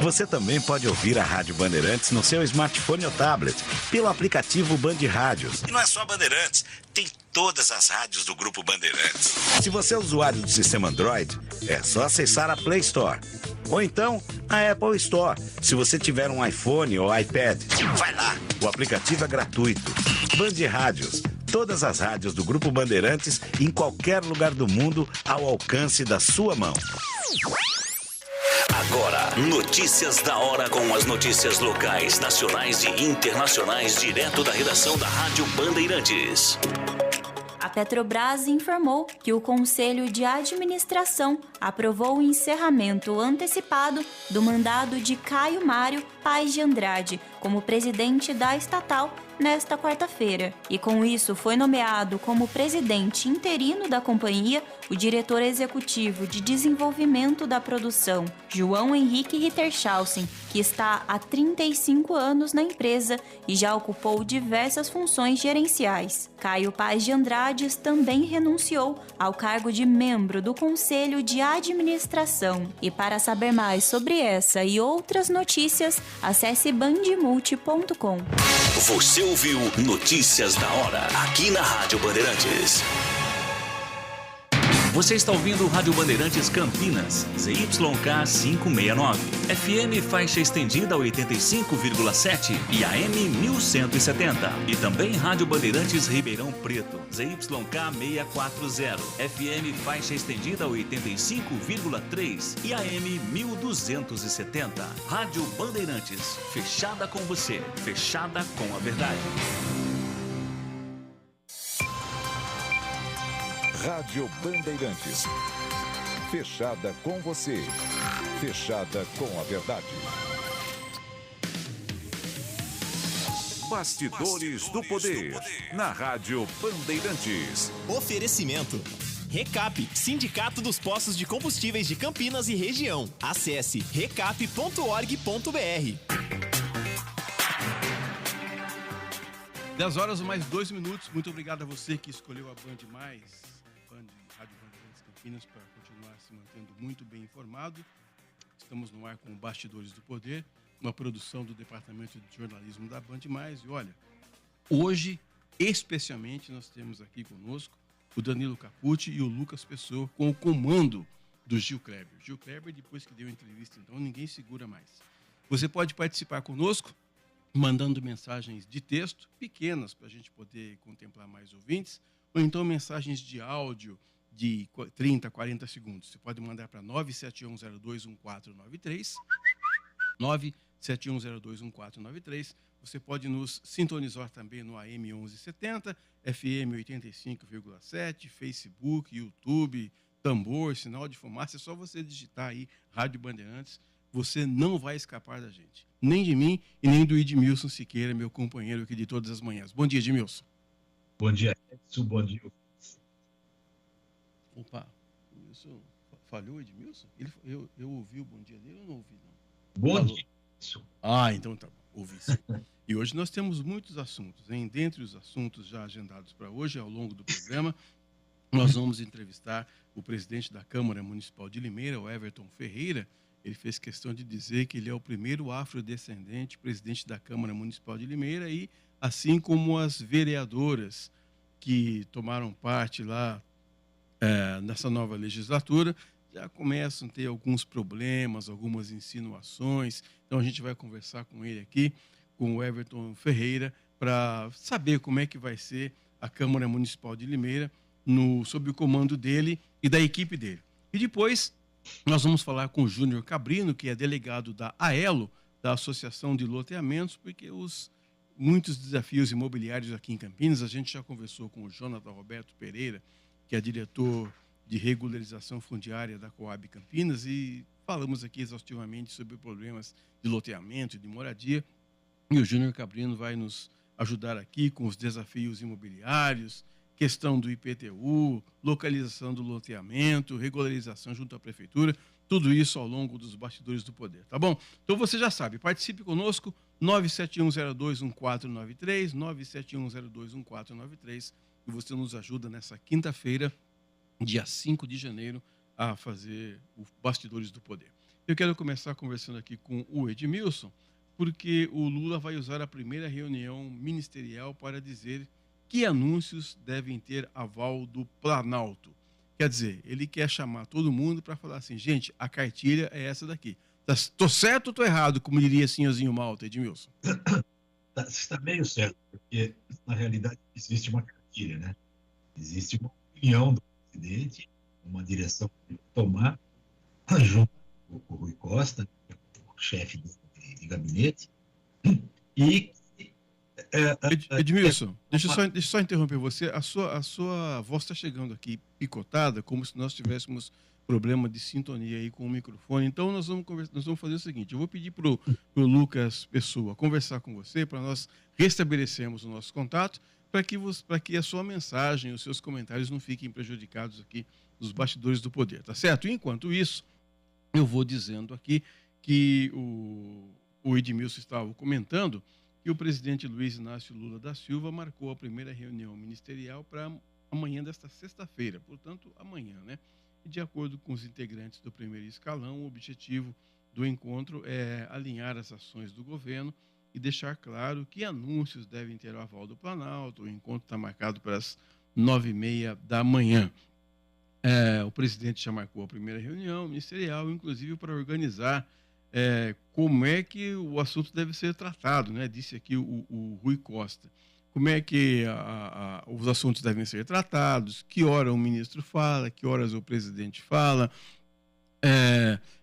Você também pode ouvir a Rádio Bandeirantes no seu smartphone ou tablet, pelo aplicativo Band Rádios. E não é só Bandeirantes, tem todas as rádios do Grupo Bandeirantes. Se você é usuário do sistema Android, é só acessar a Play Store. Ou então, a Apple Store, se você tiver um iPhone ou iPad. Vai lá, o aplicativo é gratuito. Band Rádios, todas as rádios do Grupo Bandeirantes em qualquer lugar do mundo ao alcance da sua mão. Agora, notícias da hora com as notícias locais, nacionais e internacionais direto da redação da Rádio Bandeirantes. A Petrobras informou que o Conselho de Administração aprovou o encerramento antecipado do mandado de Caio Mário Paz de Andrade como presidente da estatal nesta quarta-feira. E com isso foi nomeado como presidente interino da companhia o diretor executivo de desenvolvimento da produção, João Henrique Rittershausen, que está há 35 anos na empresa e já ocupou diversas funções gerenciais. Caio Paz de Andrade também renunciou ao cargo de membro do Conselho de Administração. E para saber mais sobre essa e outras notícias, acesse bandmulti.com. Você ouviu Notícias da Hora, aqui na Rádio Bandeirantes. Você está ouvindo Rádio Bandeirantes Campinas, ZYK 569, FM faixa estendida 85,7 e AM 1170. E também Rádio Bandeirantes Ribeirão Preto, ZYK 640, FM faixa estendida 85,3 e AM 1270. Rádio Bandeirantes, fechada com você, fechada com a verdade. Rádio Bandeirantes. Fechada com você. Fechada com a verdade. Bastidores do Poder. Na Rádio Bandeirantes. Oferecimento. Recap, Sindicato dos Postos de Combustíveis de Campinas e Região. Acesse recap.org.br. 10 horas mais 2 minutos. Muito obrigado a você que escolheu a Band Mais, Rádio Bandeirantes Campinas, para continuar se mantendo muito bem informado. Estamos no ar com o Bastidores do Poder, uma produção do Departamento de Jornalismo da Band Mais. E olha, hoje, especialmente, nós temos aqui conosco o Danilo Capucci e o Lucas Pessoa com o comando do Gil Kleber. Gil Kleber, depois que deu a entrevista, então ninguém segura mais. Você pode participar conosco mandando mensagens de texto, pequenas, para a gente poder contemplar mais ouvintes, ou então mensagens de áudio de 30, 40 segundos. Você pode mandar para 971021493, 971021493. Você pode nos sintonizar também no AM 1170, FM 85,7, Facebook, YouTube, Tambor, Sinal de Fumaça. É só você digitar aí Rádio Bandeirantes. Você não vai escapar da gente. Nem de mim e nem do Edmilson Siqueira, meu companheiro aqui de todas as manhãs. Bom dia, Edmilson. Bom dia, Edson. Bom dia. Opa, Edmilson, falhou, Edmilson? Eu ouvi o bom dia dele ou não ouvi, não? Bom dia, Edson. Ah, então tá bom, ouvi sim. E hoje nós temos muitos assuntos, hein? Dentre os assuntos já agendados para hoje, ao longo do programa, nós vamos entrevistar o presidente da Câmara Municipal de Limeira, o Everton Ferreira. Ele fez questão de dizer que ele é o primeiro afrodescendente presidente da Câmara Municipal de Limeira e, assim como as vereadoras que tomaram parte lá nessa nova legislatura, já começam a ter alguns problemas, algumas insinuações. Então, a gente vai conversar com ele aqui, com o Everton Ferreira, para saber como é que vai ser a Câmara Municipal de Limeira sob o comando dele e da equipe dele. E depois nós vamos falar com o Júnior Cabrino, que é delegado da AELO, da Associação de Loteamentos, porque muitos desafios imobiliários aqui em Campinas, a gente já conversou com o Jonathan Roberto Pereira, que é diretor de regularização fundiária da Coab Campinas, e falamos aqui exaustivamente sobre problemas de loteamento e de moradia, e o Júnior Cabrino vai nos ajudar aqui com os desafios imobiliários, questão do IPTU, localização do loteamento, regularização junto à prefeitura, tudo isso ao longo dos Bastidores do Poder, tá bom? Então você já sabe, participe conosco, 971021493, 971021493, e você nos ajuda nessa quinta-feira, dia 5 de janeiro, a fazer o Bastidores do Poder. Eu quero começar conversando aqui com o Edmilson, porque o Lula vai usar a primeira reunião ministerial para dizer que anúncios devem ter aval do Planalto. Quer dizer, ele quer chamar todo mundo para falar assim, gente, a cartilha é essa daqui. Tô certo ou tô errado, como diria Senhorzinho Malta, Edmilson? Você está meio certo, porque na realidade existe uma cartilha, né? Existe uma opinião do presidente, uma direção que ele vai tomar, junto com o Rui Costa, o chefe de gabinete, e... Edmilson, deixa eu só interromper você. A sua voz está chegando aqui picotada, como se nós tivéssemos problema de sintonia aí com o microfone. Então, nós vamos fazer o seguinte, eu vou pedir para o Lucas Pessoa conversar com você, para nós restabelecermos o nosso contato, para que a sua mensagem, os seus comentários não fiquem prejudicados aqui nos bastidores do poder, tá certo? Enquanto isso, eu vou dizendo aqui que o Edmilson estava comentando que o presidente Luiz Inácio Lula da Silva marcou a primeira reunião ministerial para amanhã desta sexta-feira, portanto, amanhã, né? E de acordo com os integrantes do primeiro escalão, o objetivo do encontro é alinhar as ações do governo e deixar claro que anúncios devem ter o aval do Planalto. O encontro está marcado para as 9h30 da manhã. O presidente já marcou a primeira reunião ministerial, inclusive para organizar como é que o assunto deve ser tratado, né? Disse aqui o Rui Costa. Como é que os assuntos devem ser tratados, que hora o ministro fala, que horas o presidente fala,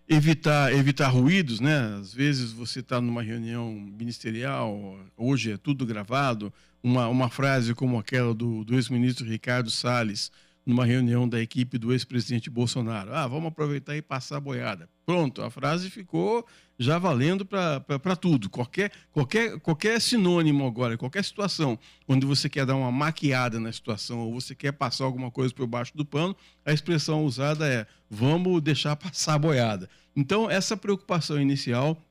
evitar ruídos, né? Às vezes você está numa reunião ministerial, hoje é tudo gravado, uma frase como aquela do ex-ministro Ricardo Salles, numa reunião da equipe do ex-presidente Bolsonaro. Vamos aproveitar e passar a boiada. Pronto, a frase ficou já valendo para tudo. Qualquer sinônimo agora, qualquer situação onde você quer dar uma maquiada na situação ou você quer passar alguma coisa por baixo do pano, a expressão usada é vamos deixar passar a boiada. Então, essa preocupação inicial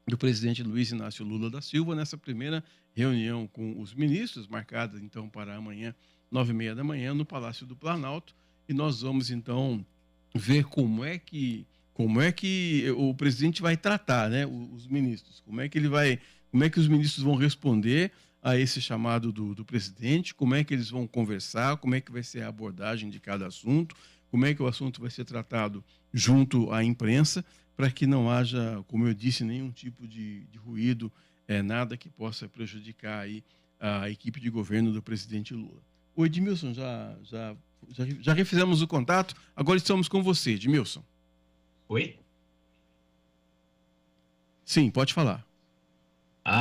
do presidente Luiz Inácio Lula da Silva nessa primeira reunião com os ministros, marcada então para amanhã, 9h30 da manhã, no Palácio do Planalto, e nós vamos então ver como é que o presidente vai tratar, né, os ministros, como é que os ministros vão responder a esse chamado do presidente, como é que eles vão conversar, como é que vai ser a abordagem de cada assunto, como é que o assunto vai ser tratado junto à imprensa, para que não haja, como eu disse, nenhum tipo de ruído, nada que possa prejudicar aí a equipe de governo do presidente Lula. O Edmilson, já refizemos o contato, agora estamos com você, Edmilson. Oi? Sim, pode falar.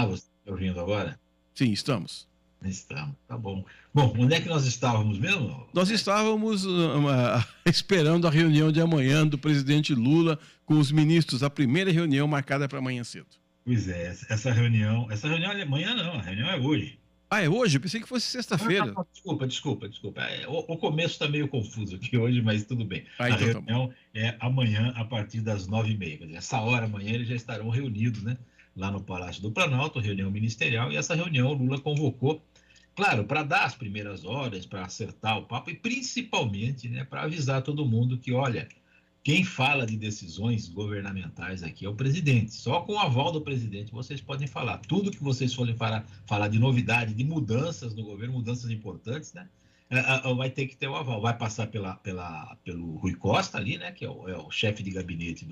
Você está ouvindo agora? Sim, estamos. Estamos, tá bom. Bom, onde é que nós estávamos mesmo? Nós estávamos esperando a reunião de amanhã do presidente Lula com os ministros, a primeira reunião marcada para amanhã cedo. Pois é, essa reunião é amanhã não, a reunião é hoje. É hoje? Eu pensei que fosse sexta-feira. Desculpa. O começo está meio confuso aqui hoje, mas tudo bem. Então a reunião é amanhã, a partir das 9h30. Quer dizer, essa hora amanhã eles já estarão reunidos, né? Lá no Palácio do Planalto, reunião ministerial, e essa reunião o Lula convocou, claro, para dar as primeiras ordens, para acertar o papo, e principalmente, né, para avisar todo mundo que, olha, quem fala de decisões governamentais aqui é o presidente. Só com o aval do presidente vocês podem falar. Tudo que vocês forem falar de novidade, de mudanças no governo, mudanças importantes, né? Vai ter que ter o aval. Vai passar pelo Rui Costa ali, né? Que é o chefe de gabinete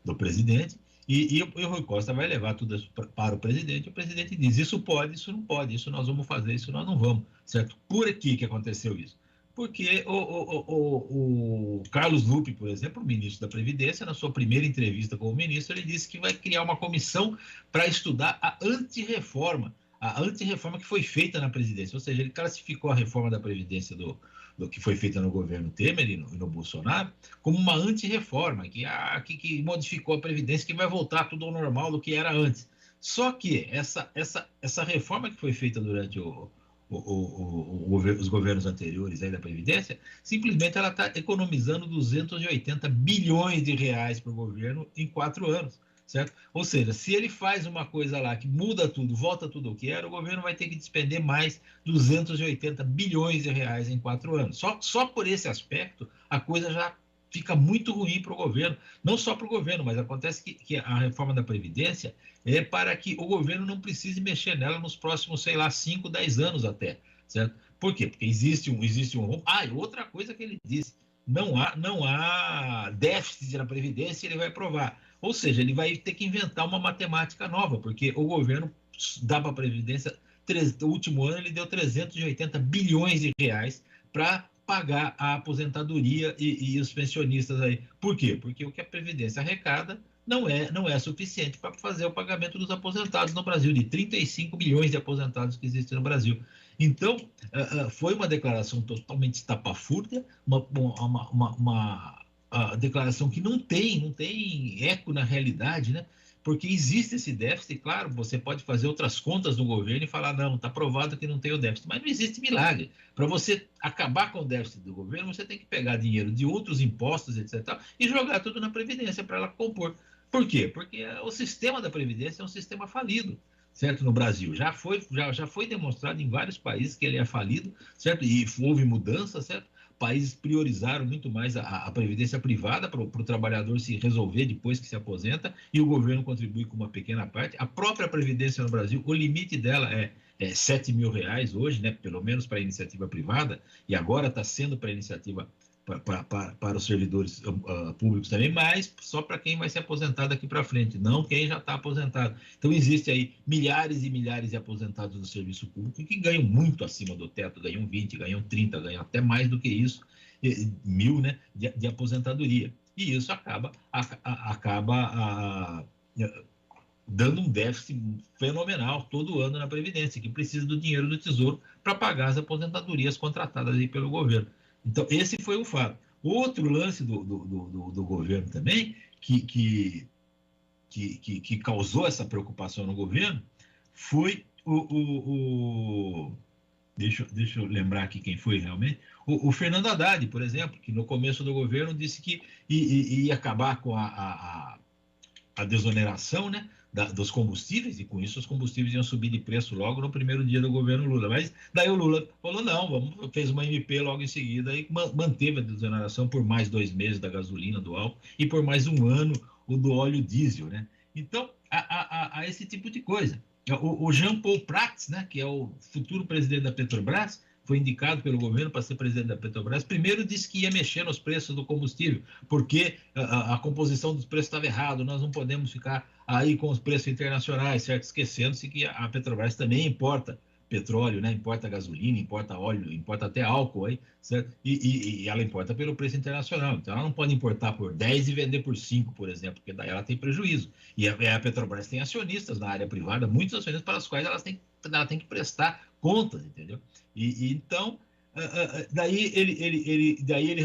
do presidente. E o Rui Costa vai levar tudo isso para o presidente. O presidente diz, isso pode, isso não pode, isso nós vamos fazer, isso nós não vamos. Certo? Por que aconteceu isso? Porque o Carlos Lupe, por exemplo, o ministro da Previdência, na sua primeira entrevista com o ministro, ele disse que vai criar uma comissão para estudar a antirreforma que foi feita na Previdência. Ou seja, ele classificou a reforma da Previdência do que foi feita no governo Temer e no Bolsonaro como uma antirreforma, que modificou a Previdência, que vai voltar tudo ao normal do que era antes. Só que essa reforma que foi feita durante os governos anteriores aí da Previdência, simplesmente ela está economizando 280 bilhões de reais para o governo em 4 anos, certo? Ou seja, se ele faz uma coisa lá que muda tudo, volta tudo o que era, o governo vai ter que despender mais 280 bilhões de reais em 4 anos. Só por esse aspecto, a coisa já fica muito ruim para o governo, não só para o governo, mas acontece que a reforma da Previdência é para que o governo não precise mexer nela nos próximos, sei lá, 5, 10 anos até, certo? Por quê? Porque existe um e outra coisa que ele disse, não há déficit na Previdência, ele vai aprovar. Ou seja, ele vai ter que inventar uma matemática nova, porque o governo dá para a Previdência, o último ano ele deu 380 bilhões de reais para pagar a aposentadoria e os pensionistas aí. Por quê? Porque o que a Previdência arrecada não é suficiente para fazer o pagamento dos aposentados no Brasil, de 35 milhões de aposentados que existem no Brasil. Então, foi uma declaração totalmente estapafúrdia, uma declaração que não tem eco na realidade, né? Porque existe esse déficit, claro, você pode fazer outras contas no governo e falar, não, está provado que não tem o déficit, mas não existe milagre. Para você acabar com o déficit do governo, você tem que pegar dinheiro de outros impostos, etc., e jogar tudo na Previdência para ela compor. Por quê? Porque o sistema da Previdência é um sistema falido, certo? No Brasil. Já foi demonstrado em vários países que ele é falido, certo? E houve mudança, certo? Países priorizaram muito mais a previdência privada para o trabalhador se resolver depois que se aposenta, e o governo contribui com uma pequena parte. A própria previdência no Brasil, o limite dela é R$7 mil hoje, né, pelo menos para a iniciativa privada, e agora está sendo para a iniciativa para os servidores públicos também, mas só para quem vai se aposentar daqui para frente, não quem já está aposentado. Então, existe aí milhares e milhares de aposentados do serviço público que ganham muito acima do teto, ganham 20, ganham 30, ganham até mais do que isso, mil, né, de aposentadoria. E isso acaba dando um déficit fenomenal todo ano na Previdência, que precisa do dinheiro do Tesouro para pagar as aposentadorias contratadas aí pelo governo. Então, esse foi o fato. Outro lance do governo também, que causou essa preocupação no governo, foi deixa eu lembrar aqui quem foi realmente, o Fernando Haddad, por exemplo, que no começo do governo disse que ia acabar com a desoneração, né, dos combustíveis, e com isso os combustíveis iam subir de preço logo no primeiro dia do governo Lula. Mas daí o Lula falou, não, fez uma MP logo em seguida e manteve a desoneração por mais 2 meses da gasolina, do álcool, e por mais 1 ano o do óleo diesel, né? Então, há esse tipo de coisa. O Jean Paul Prats, né, que é o futuro presidente da Petrobras, foi indicado pelo governo para ser presidente da Petrobras, primeiro disse que ia mexer nos preços do combustível, porque a composição dos preços estava errada, nós não podemos ficar aí com os preços internacionais, certo? Esquecendo-se que a Petrobras também importa petróleo, né? Importa gasolina, importa óleo, importa até álcool, aí, certo? E ela importa pelo preço internacional, então ela não pode importar por 10 e vender por 5, por exemplo, porque daí ela tem prejuízo. E a Petrobras tem acionistas na área privada, muitos acionistas para os quais ela tem que prestar contas, entendeu? Então, daí ele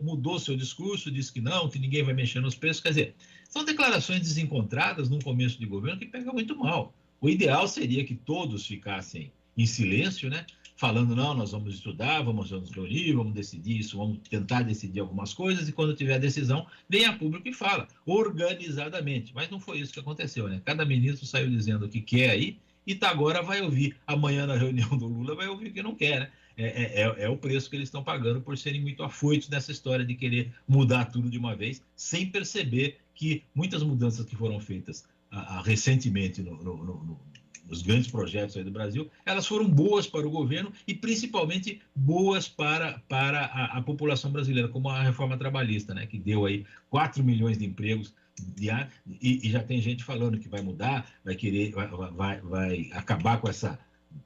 mudou seu discurso, disse que não, que ninguém vai mexer nos preços. Quer dizer, são declarações desencontradas num começo de governo que pega muito mal. O ideal seria que todos ficassem em silêncio, né? Falando, não, nós vamos estudar, vamos nos reunir, vamos decidir isso, vamos tentar decidir algumas coisas, e quando tiver a decisão, vem a público e fala, organizadamente. Mas não foi isso que aconteceu, né? Cada ministro saiu dizendo o que quer aí, e agora vai ouvir, amanhã na reunião do Lula vai ouvir o que não quer, né? É o preço que eles estão pagando por serem muito afoitos nessa história de querer mudar tudo de uma vez, sem perceber que muitas mudanças que foram feitas recentemente nos grandes projetos aí do Brasil, elas foram boas para o governo e principalmente boas para a população brasileira, como a reforma trabalhista, né, que deu aí 4 milhões de empregos e já tem gente falando que vai mudar, vai acabar com essa,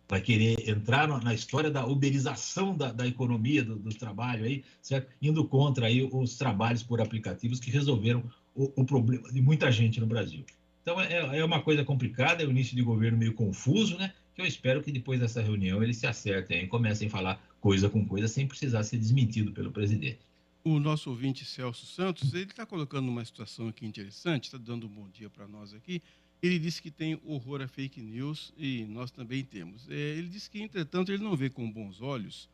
vai querer entrar na história da uberização da economia, do trabalho aí, certo? Indo contra aí os trabalhos por aplicativos que resolveram o problema de muita gente no Brasil. Então, é uma coisa complicada, é o início de governo meio confuso, né? Que eu espero que depois dessa reunião eles se acertem e comecem a falar coisa com coisa sem precisar ser desmentido pelo presidente. O nosso ouvinte Celso Santos, ele está colocando uma situação aqui interessante, está dando um bom dia para nós aqui. Ele disse que tem horror a fake news e nós também temos. Ele disse que, entretanto, ele não vê com bons olhos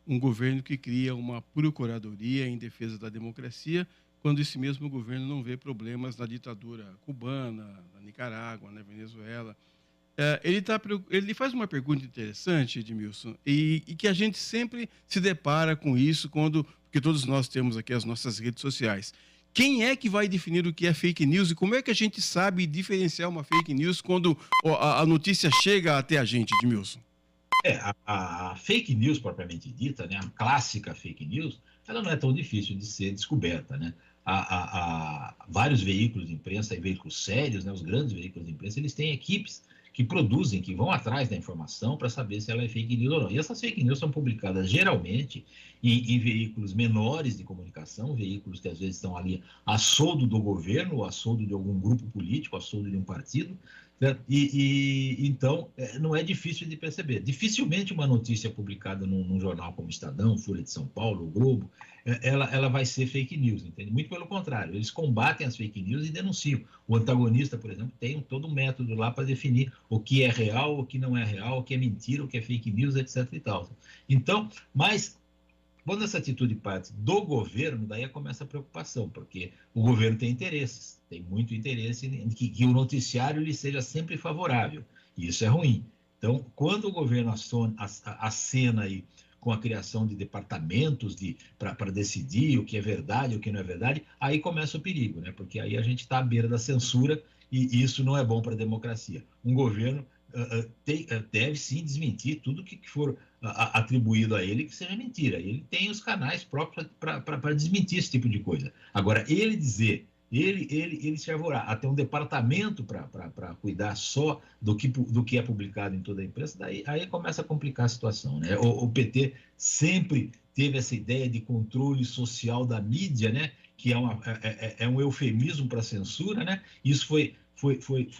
um governo que cria uma procuradoria em defesa da democracia, quando esse mesmo governo problemas na ditadura cubana, na Nicarágua, na Venezuela. Ele faz uma pergunta interessante, Edmilson, e que a gente sempre se depara com isso, porque porque todos nós temos aqui as nossas redes sociais. Quem é que vai definir o que é fake news e como é que a gente sabe diferenciar uma fake news quando a notícia chega até a gente, Edmilson? A fake news propriamente dita, né, a clássica fake news, ela não é tão difícil de ser descoberta, né? Há vários veículos de imprensa e veículos sérios, né, os grandes veículos de imprensa, eles têm equipes que produzem, que vão atrás da informação para saber se ela é fake news ou não. E essas fake news são publicadas geralmente em veículos menores de comunicação, veículos que às vezes estão ali a soldo do governo, ou a soldo de algum grupo político, a soldo de um partido, né? Então, não é difícil de perceber. Dificilmente uma notícia publicada num jornal como Estadão, Folha de São Paulo, o Globo, ela vai ser fake news, entende? Muito pelo contrário, eles combatem as fake news e denunciam. O antagonista, por exemplo, tem todo um método lá para definir o que é real, o que não é real, o que é mentira, o que é fake news, etc. e tal. Então, mas quando essa atitude parte do governo, daí começa a preocupação, porque o governo tem interesses, tem muito interesse em que o noticiário lhe seja sempre favorável, e isso é ruim. Então, quando o governo acena aí com a criação de departamentos para decidir o que é verdade e o que não é verdade, aí começa o perigo, né? Porque aí a gente está à beira da censura e isso não é bom para a democracia. Um governo deve sim desmentir tudo que for atribuído a ele que seja mentira. Ele tem os canais próprios para desmentir esse tipo de coisa. Agora, ele dizer, ele se arvorar a ter um departamento para cuidar só do que é publicado em toda a imprensa, aí começa a complicar a situação, né? O PT sempre teve essa ideia de controle social da mídia, né? Que é um eufemismo para censura, né? Isso foi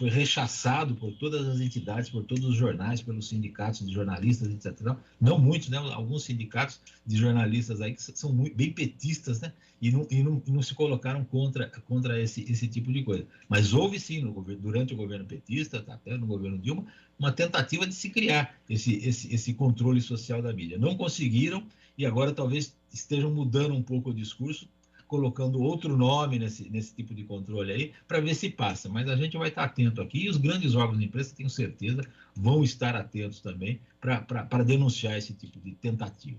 rechaçado por todas as entidades, por todos os jornais, pelos sindicatos de jornalistas, etc. Não muitos, né? Alguns sindicatos de jornalistas aí que são bem petistas, né? E não se colocaram contra esse tipo de coisa. Mas houve sim, durante o governo petista, até no governo Dilma, uma tentativa de se criar esse controle social da mídia. Não conseguiram e agora talvez estejam mudando um pouco o discurso, colocando outro nome nesse tipo de controle aí, para ver se passa. Mas a gente vai estar atento aqui, e os grandes órgãos de imprensa, tenho certeza, vão estar atentos também para denunciar esse tipo de tentativa.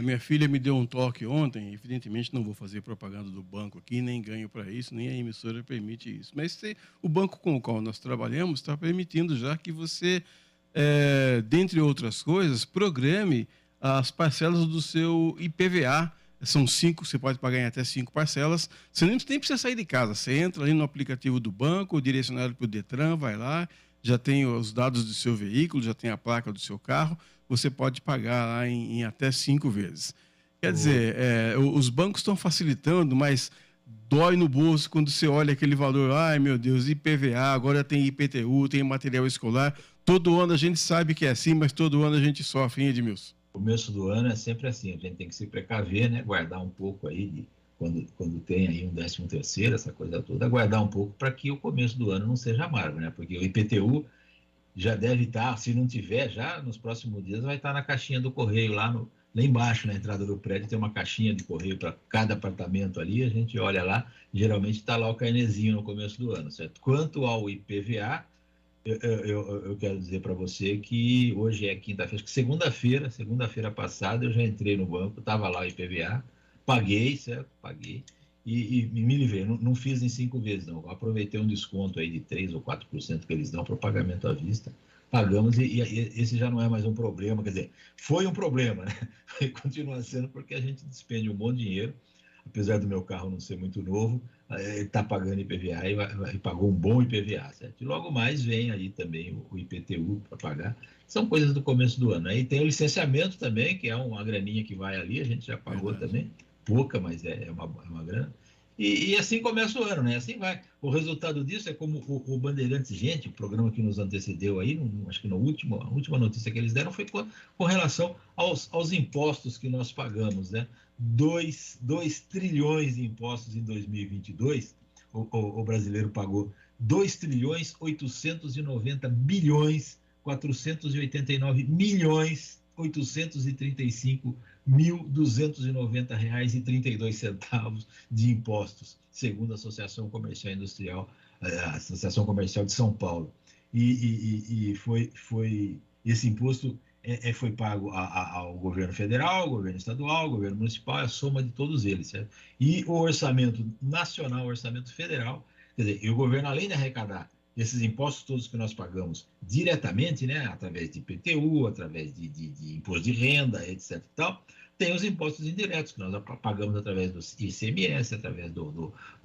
Minha filha me deu um toque ontem, evidentemente não vou fazer propaganda do banco aqui, nem ganho para isso, nem a emissora permite isso. Mas o banco com o qual nós trabalhamos está permitindo já que você, dentre outras coisas, programe as parcelas do seu IPVA. São 5, você pode pagar em até 5 parcelas. Você nem precisa sair de casa. Você entra ali no aplicativo do banco, direcionado para o Detran, vai lá, já tem os dados do seu veículo, já tem a placa do seu carro. Você pode pagar lá em até 5 vezes. Quer dizer, os bancos estão facilitando, mas dói no bolso quando você olha aquele valor. Ai, meu Deus, IPVA, agora tem IPTU, tem material escolar. Todo ano a gente sabe que é assim, mas todo ano a gente sofre, hein, Edmilson? Começo do ano é sempre assim, a gente tem que se precaver, né? Guardar um pouco aí, quando tem aí um 13º, essa coisa toda, guardar um pouco para que o começo do ano não seja amargo, né? Porque o IPTU já deve estar, se não tiver, já nos próximos dias vai estar na caixinha do correio, lá embaixo, na entrada do prédio, tem uma caixinha de correio para cada apartamento ali, a gente olha lá, geralmente está lá o carnezinho no começo do ano, certo? Quanto ao IPVA, eu quero dizer para você que hoje é quinta-feira, segunda-feira passada eu já entrei no banco, estava lá o IPVA, paguei, certo? Paguei e me livrei, não fiz em 5 vezes não, aproveitei um desconto aí de 3 ou 4% que eles dão para o pagamento à vista, pagamos e esse já não é mais um problema, quer dizer, foi um problema, né? E continua sendo porque a gente despende um bom dinheiro, apesar do meu carro não ser muito novo, está pagando IPVA e pagou um bom IPVA, certo? E logo mais vem aí também o IPTU para pagar. São coisas do começo do ano. Aí tem o licenciamento também, que é uma graninha que vai ali, a gente já pagou também, pouca, mas é uma grana. E assim começa o ano, né? Assim vai. O resultado disso é como o Bandeirantes, gente, o programa que nos antecedeu aí, acho que a última notícia que eles deram foi com relação aos impostos que nós pagamos, né? 2 trilhões de impostos em 2022, o brasileiro pagou 2 trilhões 890 bilhões 489 milhões 835 R$1.290,32 de impostos, segundo a Associação Comercial Industrial, a Associação Comercial de São Paulo. E foi esse imposto foi pago ao governo federal, ao governo estadual, ao governo municipal, é a soma de todos eles, certo? E o orçamento nacional, o orçamento federal, quer dizer, e o governo, além de arrecadar esses impostos todos que nós pagamos diretamente, né, através de IPTU, através de imposto de renda, etc. e tal, tem os impostos indiretos que nós pagamos através do ICMS, através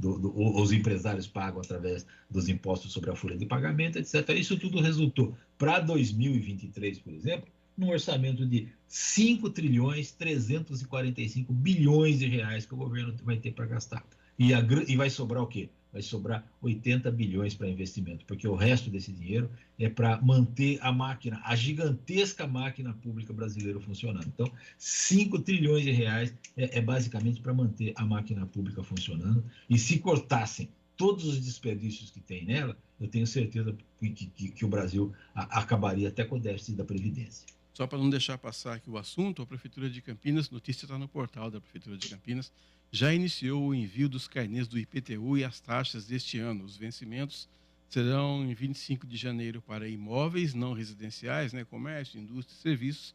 os empresários pagam através dos impostos sobre a folha de pagamento, etc. Isso tudo resultou para 2023, por exemplo, num orçamento de 5 trilhões 345 bilhões de reais que o governo vai ter para gastar. E vai sobrar o quê? Vai sobrar 80 bilhões para investimento, porque o resto desse dinheiro é para manter a máquina, a gigantesca máquina pública brasileira funcionando. Então, 5 trilhões de reais é basicamente para manter a máquina pública funcionando. E se cortassem todos os desperdícios que tem nela, eu tenho certeza que o Brasil acabaria até com o déficit da Previdência. Só para não deixar passar aqui o assunto, a Prefeitura de Campinas, notícia está no portal da Prefeitura de Campinas, já iniciou o envio dos carnês do IPTU e as taxas deste ano. Os vencimentos serão em 25 de janeiro para imóveis não residenciais, né, comércio, indústria e serviços,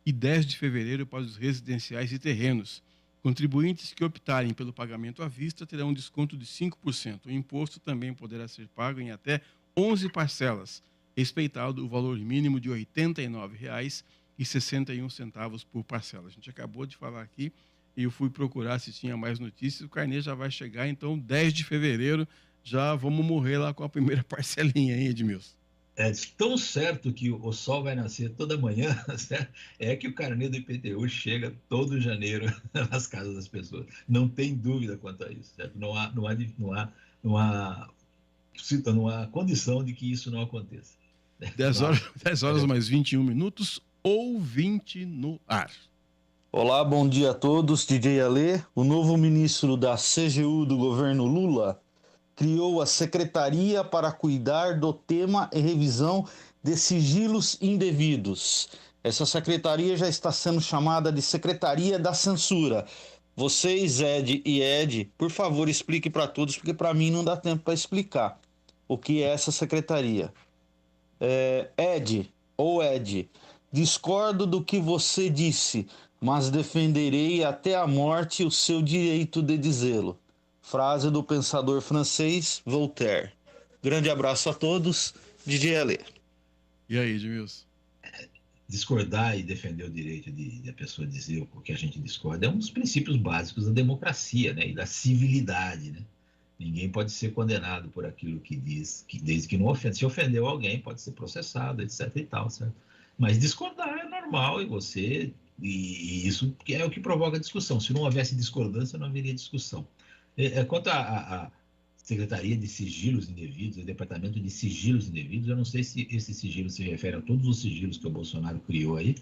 e 10 de fevereiro para os residenciais e terrenos. Contribuintes que optarem pelo pagamento à vista terão um desconto de 5%. O imposto também poderá ser pago em até 11 parcelas, respeitado o valor mínimo de R$ 89,61 por parcela. A gente acabou de falar aqui e eu fui procurar se tinha mais notícias. O carnê já vai chegar, então, 10 de fevereiro, já vamos morrer lá com a primeira parcelinha, hein, Edmilson? É tão certo que o sol vai nascer toda manhã, certo? É que o carnê do IPTU chega todo janeiro nas casas das pessoas. Não tem dúvida quanto a isso, certo? Não há condição de que isso não aconteça. 10 horas mais 21 minutos, ouvinte no ar. Olá, bom dia a todos. DJ Alê, o novo ministro da CGU do governo Lula criou a Secretaria para cuidar do tema e revisão de sigilos indevidos. Essa secretaria já está sendo chamada de Secretaria da Censura. Vocês, Ed e Ed, por favor, explique para todos, porque para mim não dá tempo para explicar o que é essa secretaria. Ed, discordo do que você disse, mas defenderei até a morte o seu direito de dizê-lo. Frase do pensador francês Voltaire. Grande abraço a todos, DJ Alê. E aí, Edmilson? Discordar e defender o direito de a pessoa dizer o que a gente discorda é um dos princípios básicos da democracia, né, e da civilidade, né? Ninguém pode ser condenado por aquilo que diz, desde que não ofenda. Se ofendeu alguém, pode ser processado, etc. e tal, certo? Mas discordar é normal e isso é o que provoca discussão. Se não houvesse discordância, não haveria discussão. Quanto à Secretaria de Sigilos Indevidos, o Departamento de Sigilos Indevidos, eu não sei se esse sigilo se refere a todos os sigilos que o Bolsonaro criou aí,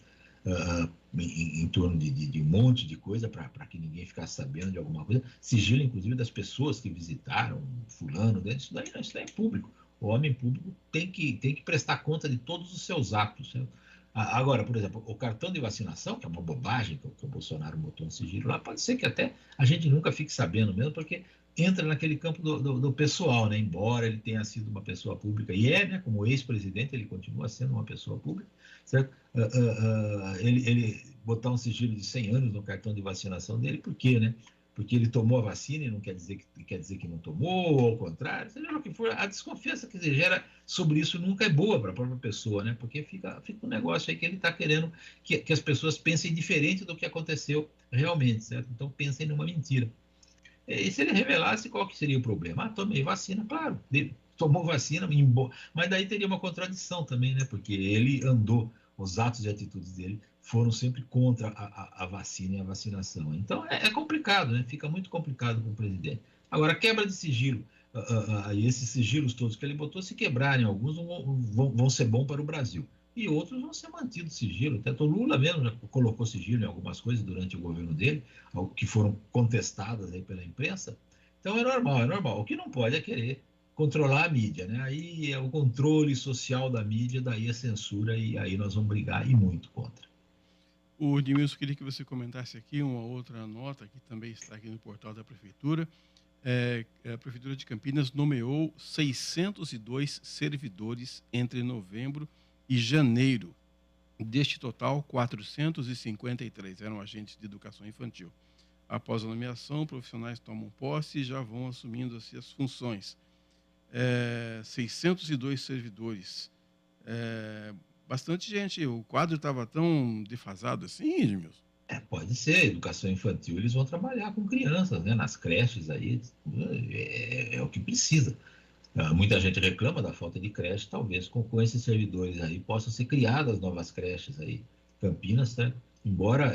em torno de um monte de coisa, para que ninguém ficasse sabendo de alguma coisa. Sigilo, inclusive, das pessoas que visitaram fulano, isso daí é público. O homem público tem que prestar conta de todos os seus atos, certo? Agora, por exemplo, o cartão de vacinação, que é uma bobagem que o Bolsonaro botou um sigilo lá, pode ser que até a gente nunca fique sabendo mesmo, porque entra naquele campo do pessoal, né? Embora ele tenha sido uma pessoa pública, e né? Como ex-presidente, ele continua sendo uma pessoa pública, certo? Ele botar um sigilo de 100 anos no cartão de vacinação dele, por quê, né? Porque ele tomou a vacina e não quer dizer que não tomou, ou ao contrário, seja o que for, a desconfiança que se gera sobre isso nunca é boa para a própria pessoa, né? Porque fica um negócio aí que ele está querendo que as pessoas pensem diferente do que aconteceu realmente, certo? Então pensem numa mentira. E se ele revelasse, qual que seria o problema? Tomei vacina, claro, tomou vacina, mas daí teria uma contradição também, né? Porque ele os atos e atitudes dele foram sempre contra a vacina e a vacinação. Então, é complicado, né? Fica muito complicado com o presidente. Agora, quebra de sigilo. E esses sigilos todos que ele botou, se quebrarem, alguns vão ser bons para o Brasil. E outros vão ser mantidos sigilo. Até o Lula mesmo já colocou sigilo em algumas coisas durante o governo dele, que foram contestadas aí pela imprensa. Então, é normal. O que não pode é querer controlar a mídia, né? Aí é o controle social da mídia, daí a censura, e aí nós vamos brigar e muito contra. O Edmilson, queria que você comentasse aqui uma outra nota que também está aqui no portal da Prefeitura. A Prefeitura de Campinas nomeou 602 servidores entre novembro e janeiro. Deste total, 453 eram agentes de educação infantil. Após a nomeação, profissionais tomam posse e já vão assumindo assim, as funções. 602 servidores. Bastante gente. O quadro estava tão defasado assim, Edmilson? Pode ser. Educação infantil, eles vão trabalhar com crianças, né? Nas creches aí. É o que precisa. Muita gente reclama da falta de creche. Talvez com esses servidores aí possam ser criadas novas creches aí. Campinas, né? Embora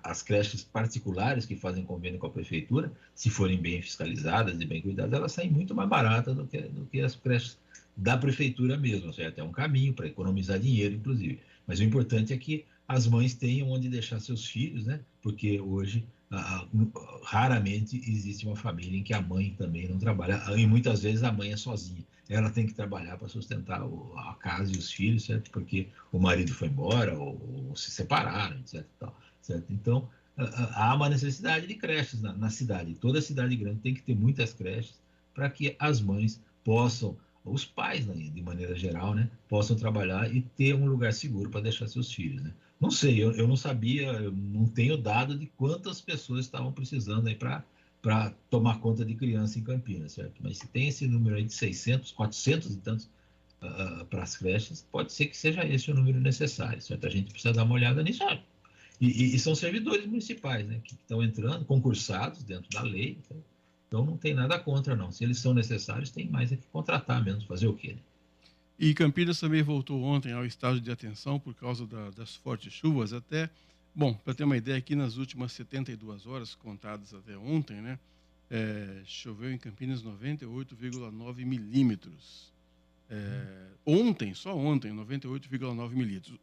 as creches particulares que fazem convênio com a prefeitura, se forem bem fiscalizadas e bem cuidadas, elas saem muito mais baratas do que as creches da prefeitura mesmo, certo? É um caminho para economizar dinheiro, inclusive. Mas o importante é que as mães tenham onde deixar seus filhos, né? Porque hoje raramente existe uma família em que a mãe também não trabalha, e muitas vezes a mãe é sozinha. Ela tem que trabalhar para sustentar a casa e os filhos, certo? Porque o marido foi embora ou se separaram, etc. Certo? Então, há uma necessidade de creches na cidade. Toda cidade grande tem que ter muitas creches para que as mães possam, os pais, né, de maneira geral, né, possam trabalhar e ter um lugar seguro para deixar seus filhos, né? Não sei, eu não sabia, eu não tenho dado de quantas pessoas estavam precisando aí para tomar conta de criança em Campinas, certo? Mas se tem esse número aí de 600, 400 e tantos para as creches, pode ser que seja esse o número necessário, certo? A gente precisa dar uma olhada nisso. E são servidores municipais, né, que estão entrando, concursados dentro da lei, então não tem nada contra, não. Se eles são necessários, tem mais é que contratar mesmo, fazer o quê, né? E Campinas também voltou ontem ao estado de atenção por causa das fortes chuvas. Bom, para ter uma ideia, aqui nas últimas 72 horas, contadas até ontem, né, choveu em Campinas 98,9 milímetros. Só ontem, 98,9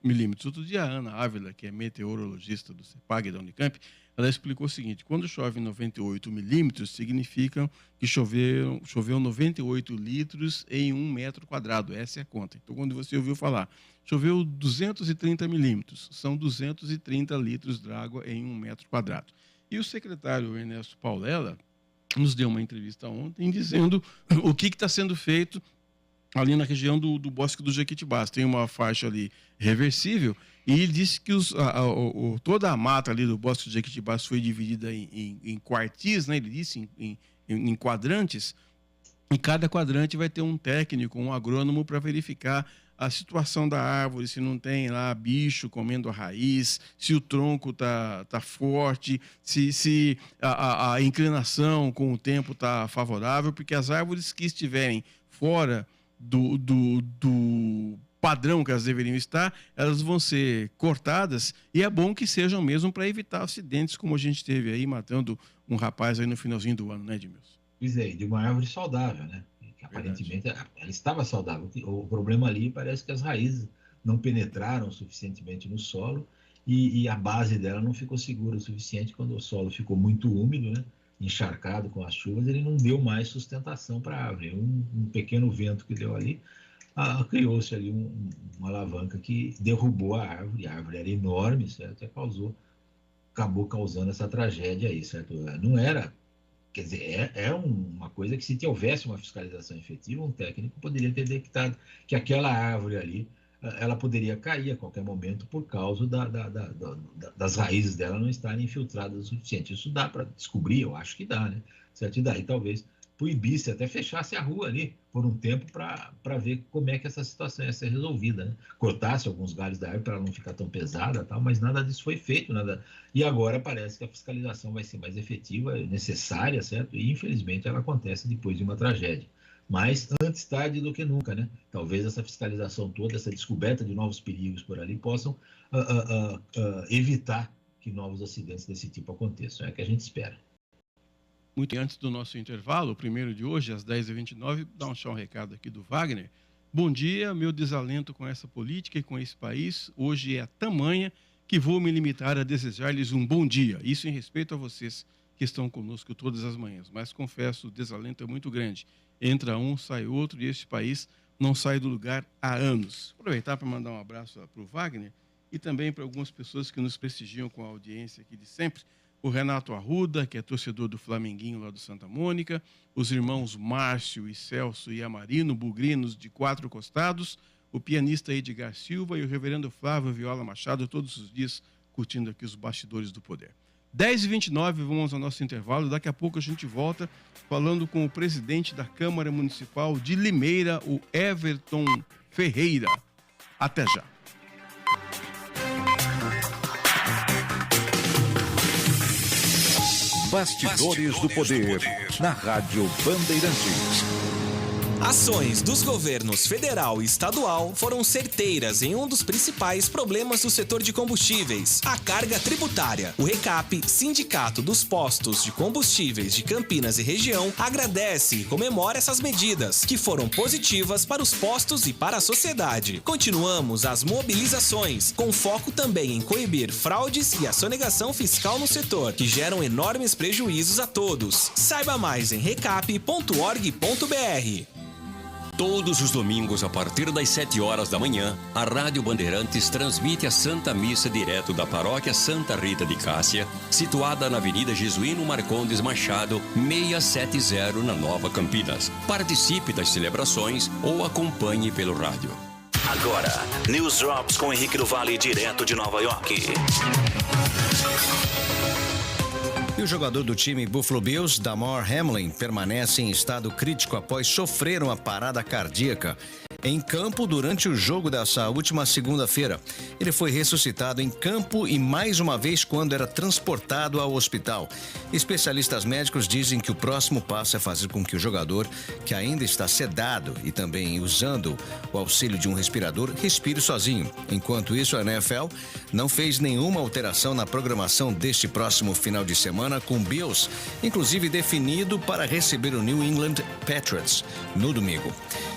milímetros. Outro dia, a Ana Ávila, que é meteorologista do CEPAG da Unicamp, ela explicou o seguinte: quando chove 98 milímetros, significa que choveu 98 litros em 1 metro quadrado. Essa é a conta. Então, quando você ouviu falar, choveu 230 milímetros, são 230 litros de água em 1 metro quadrado. E o secretário Ernesto Paulela nos deu uma entrevista ontem dizendo o que está sendo feito ali na região do Bosque do Jequitibás. Tem uma faixa ali reversível e ele disse que toda a mata ali do Bosque do Jequitibás foi dividida em quartis, né? Ele disse em quadrantes, e cada quadrante vai ter um técnico, um agrônomo para verificar a situação da árvore, se não tem lá bicho comendo a raiz, se o tronco tá forte, se a inclinação com o tempo está favorável, porque as árvores que estiverem fora do padrão que elas deveriam estar, elas vão ser cortadas, e é bom que sejam mesmo para evitar acidentes como a gente teve aí, matando um rapaz aí no finalzinho do ano, né, Edmilson? Pois é, de uma árvore saudável, né? Que aparentemente ela estava saudável. O problema ali parece que as raízes não penetraram suficientemente no solo e a base dela não ficou segura o suficiente. Quando o solo ficou muito úmido, né, encharcado com as chuvas, ele não deu mais sustentação para a árvore. Um pequeno vento que deu ali, criou-se ali uma alavanca que derrubou a árvore. A árvore era enorme, certo? Acabou causando essa tragédia aí, certo? Não era... Quer dizer, é uma coisa que, se houvesse uma fiscalização efetiva, um técnico poderia ter detectado que aquela árvore ali, ela poderia cair a qualquer momento por causa das raízes dela não estarem infiltradas o suficiente. Isso dá para descobrir, eu acho que dá, né? Certo? E daí talvez proibisse, até fechasse a rua ali por um tempo para ver como é que essa situação ia ser resolvida, né? Cortasse alguns galhos da árvore para ela não ficar tão pesada, tal, mas nada disso foi feito, nada. E agora parece que a fiscalização vai ser mais efetiva, necessária, certo? E infelizmente ela acontece depois de uma tragédia. Mas antes tarde do que nunca, né? Talvez essa fiscalização toda, essa descoberta de novos perigos por ali possam evitar que novos acidentes desse tipo aconteçam. É o que a gente espera. Muito antes do nosso intervalo, o primeiro de hoje, às 10h29, dá um recado aqui do Wagner. Bom dia, meu desalento com essa política e com esse país hoje é tamanha que vou me limitar a desejar-lhes um bom dia. Isso em respeito a vocês que estão conosco todas as manhãs. Mas confesso, o desalento é muito grande. Entra um, sai outro e este país não sai do lugar há anos. Aproveitar para mandar um abraço para o Wagner e também para algumas pessoas que nos prestigiam com a audiência aqui de sempre. O Renato Arruda, que é torcedor do Flamenguinho lá do Santa Mônica, os irmãos Márcio e Celso e Amarino, bugrinos de Quatro Costados, o pianista Edgar Silva e o reverendo Flávio Viola Machado, todos os dias curtindo aqui os bastidores do poder. 10h29, vamos ao nosso intervalo. Daqui a pouco a gente volta falando com o presidente da Câmara Municipal de Limeira, o Everton Ferreira. Até já. Bastidores do Poder, na Rádio Bandeirantes. Ações dos governos federal e estadual foram certeiras em um dos principais problemas do setor de combustíveis, a carga tributária. O RECAP, Sindicato dos Postos de Combustíveis de Campinas e Região, agradece e comemora essas medidas, que foram positivas para os postos e para a sociedade. Continuamos as mobilizações, com foco também em coibir fraudes e a sonegação fiscal no setor, que geram enormes prejuízos a todos. Saiba mais em recap.org.br. Todos os domingos, a partir das 7 horas da manhã, a Rádio Bandeirantes transmite a Santa Missa direto da Paróquia Santa Rita de Cássia, situada na Avenida Jesuíno Marcondes Machado, 670, na Nova Campinas. Participe das celebrações ou acompanhe pelo rádio. Agora, News Drops com Henrique do Vale, direto de Nova York. E o jogador do time Buffalo Bills, Damar Hamlin, permanece em estado crítico após sofrer uma parada cardíaca em campo durante o jogo dessa última segunda-feira. Ele foi ressuscitado em campo e mais uma vez quando era transportado ao hospital. Especialistas médicos dizem que o próximo passo é fazer com que o jogador, que ainda está sedado e também usando o auxílio de um respirador, respire sozinho. Enquanto isso, a NFL não fez nenhuma alteração na programação deste próximo final de semana, com Bills, inclusive definido para receber o New England Patriots no domingo.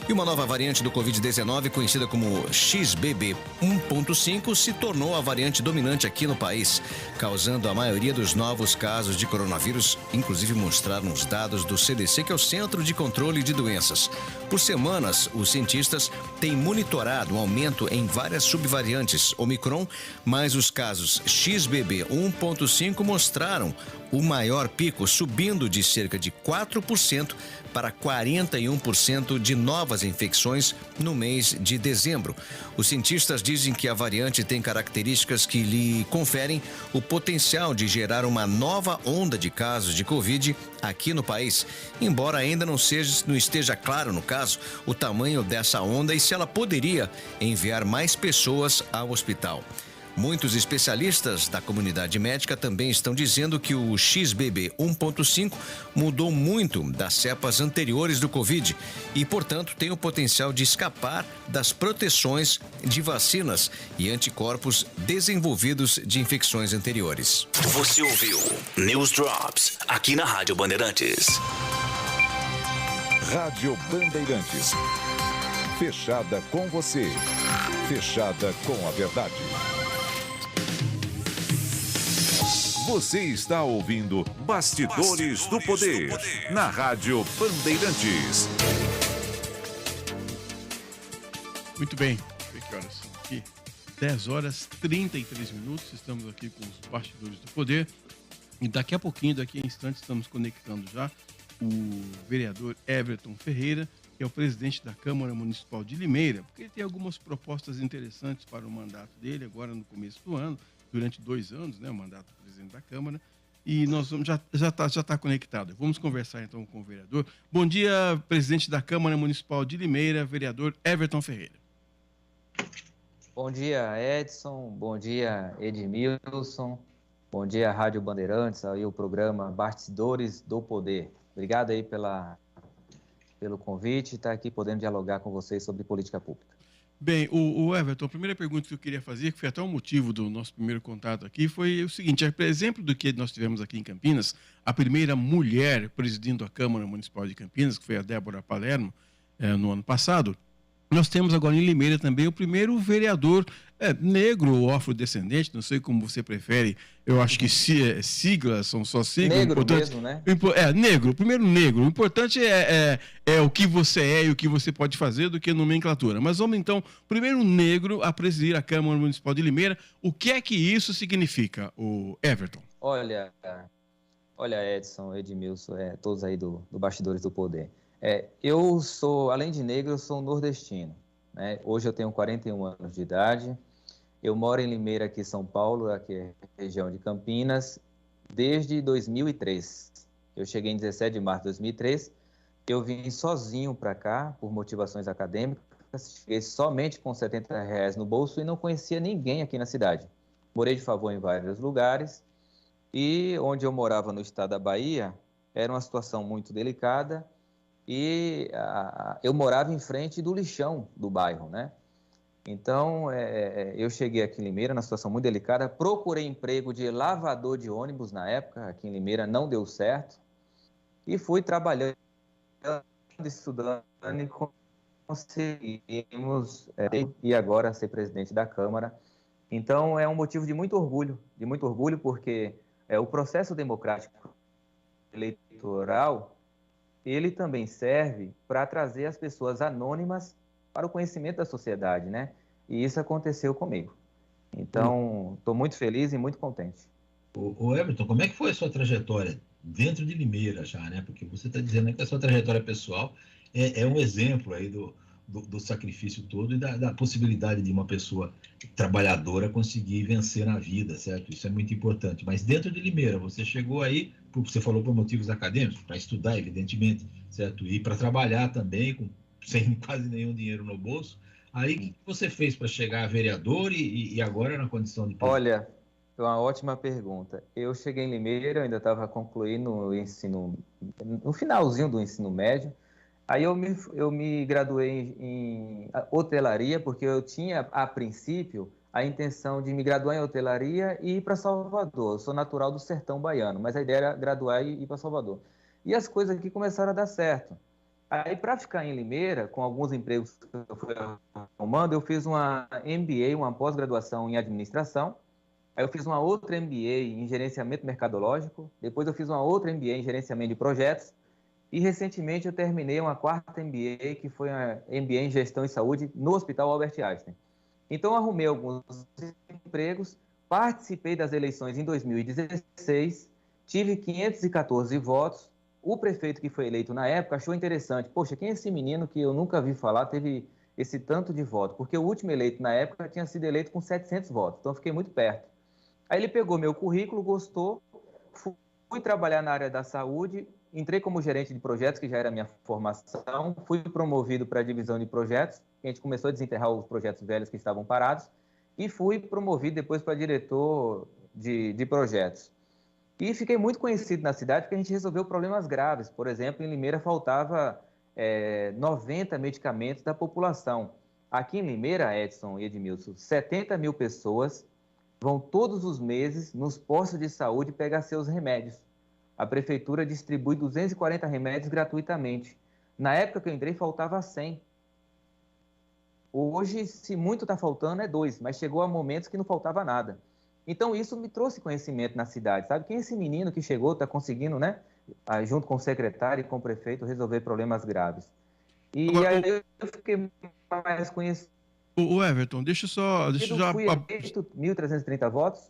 E uma nova variante do Covid-19, conhecida como XBB 1.5, se tornou a variante dominante aqui no país, causando a maioria dos novos casos de coronavírus, inclusive mostraram os dados do CDC, que é o Centro de Controle de Doenças. Por semanas, os cientistas têm monitorado um aumento em várias subvariantes Omicron, mas os casos XBB 1.5 mostraram o maior pico, subindo de cerca de 4% para 41% de novas infecções no mês de dezembro. Os cientistas dizem que a variante tem características que lhe conferem o potencial de gerar uma nova onda de casos de Covid aqui no país, embora ainda não esteja claro, no caso, o tamanho dessa onda e se ela poderia enviar mais pessoas ao hospital. Muitos especialistas da comunidade médica também estão dizendo que o XBB 1.5 mudou muito das cepas anteriores do Covid e, portanto, tem o potencial de escapar das proteções de vacinas e anticorpos desenvolvidos de infecções anteriores. Você ouviu News Drops, aqui na Rádio Bandeirantes. Rádio Bandeirantes. Fechada com você. Fechada com a verdade. Você está ouvindo Bastidores do Poder, na Rádio Bandeirantes. Muito bem, que horas são aqui? 10h33, estamos aqui com os Bastidores do Poder. E daqui a pouquinho, daqui a instantes, estamos conectando já o vereador Everton Ferreira, que é o presidente da Câmara Municipal de Limeira, porque ele tem algumas propostas interessantes para o mandato dele, agora no começo do ano, durante 2 anos, né, o mandato do presidente da Câmara, e nós vamos, já está conectado. Vamos conversar então com o vereador. Bom dia, presidente da Câmara Municipal de Limeira, vereador Everton Ferreira. Bom dia, Edson, bom dia, Edmilson, bom dia, Rádio Bandeirantes, aí o programa Bastidores do Poder. Obrigado aí pelo convite e estar aqui podendo dialogar com vocês sobre política pública. Bem, o Everton, a primeira pergunta que eu queria fazer, que foi até o motivo do nosso primeiro contato aqui, foi o seguinte: por exemplo do que nós tivemos aqui em Campinas, a primeira mulher presidindo a Câmara Municipal de Campinas, que foi a Débora Palermo, no ano passado, nós temos agora em Limeira também o primeiro vereador negro ou afrodescendente, não sei como você prefere, eu acho que siglas são só siglas. Negro mesmo, né? Negro, primeiro negro. O importante é o que você é e o que você pode fazer do que nomenclatura. Mas vamos então, primeiro negro a presidir a Câmara Municipal de Limeira. O que é que isso significa, o Everton? Olha, Edson, Edmilson, todos aí do Bastidores do Poder. Eu sou, além de negro, eu sou nordestino, né? Hoje eu tenho 41 anos de idade. Eu moro em Limeira, aqui em São Paulo, aqui é região de Campinas, desde 2003. Eu cheguei em 17 de março de 2003. Eu vim sozinho para cá, por motivações acadêmicas. Cheguei somente com R$70 no bolso e não conhecia ninguém aqui na cidade. Morei de favor em vários lugares. E onde eu morava no estado da Bahia, era uma situação muito delicada. E eu morava em frente do lixão do bairro, né? Então, eu cheguei aqui em Limeira, numa situação muito delicada, procurei emprego de lavador de ônibus na época, aqui em Limeira não deu certo, e fui trabalhando, estudando, e conseguimos, e agora ser presidente da Câmara. Então, é um motivo de muito orgulho, porque o processo democrático eleitoral, ele também serve para trazer as pessoas anônimas para o conhecimento da sociedade, né? E isso aconteceu comigo. Então, estou muito feliz e muito contente. O Everton, como é que foi a sua trajetória dentro de Limeira já, né? Porque você está dizendo que a sua trajetória pessoal é um exemplo aí do sacrifício todo e da possibilidade de uma pessoa trabalhadora conseguir vencer na vida, certo? Isso é muito importante. Mas dentro de Limeira, você chegou aí, você falou por motivos acadêmicos, para estudar, evidentemente, certo? E para trabalhar também, sem quase nenhum dinheiro no bolso. Aí, o que você fez para chegar a vereador e agora na condição de presidente? Olha, é uma ótima pergunta. Eu cheguei em Limeira, eu ainda estava concluindo no finalzinho do ensino médio. Aí eu me graduei em hotelaria, porque eu tinha, a princípio, a intenção de me graduar em hotelaria e ir para Salvador. Eu sou natural do sertão baiano, mas a ideia era graduar e ir para Salvador. E as coisas aqui começaram a dar certo. Aí, para ficar em Limeira, com alguns empregos que eu fui arrumando, eu fiz uma MBA, uma pós-graduação em administração. Aí eu fiz uma outra MBA em gerenciamento mercadológico. Depois eu fiz uma outra MBA em gerenciamento de projetos. E, recentemente, eu terminei uma quarta MBA, que foi a MBA em gestão e saúde no Hospital Albert Einstein. Então, eu arrumei alguns empregos, participei das eleições em 2016, tive 514 votos. O prefeito que foi eleito na época achou interessante. Poxa, quem é esse menino que eu nunca vi falar teve esse tanto de voto? Porque o último eleito na época tinha sido eleito com 700 votos, então eu fiquei muito perto. Aí ele pegou meu currículo, gostou, fui trabalhar na área da saúde, entrei como gerente de projetos, que já era a minha formação, fui promovido para a divisão de projetos, a gente começou a desenterrar os projetos velhos que estavam parados, e fui promovido depois para diretor de projetos. E fiquei muito conhecido na cidade porque a gente resolveu problemas graves. Por exemplo, em Limeira faltava 90 medicamentos da população. Aqui em Limeira, Edson e Edmilson, 70 mil pessoas vão todos os meses nos postos de saúde pegar seus remédios. A prefeitura distribui 240 remédios gratuitamente. Na época que eu entrei, faltava 100. Hoje, se muito está faltando, é 2, mas chegou a momentos que não faltava nada. Então, isso me trouxe conhecimento na cidade, sabe? Quem é esse menino que chegou, está conseguindo, né, junto com o secretário e com o prefeito, resolver problemas graves. E agora, aí eu fiquei mais conhecido. O Everton, deixa eu já... Fui eleito 1.330 votos.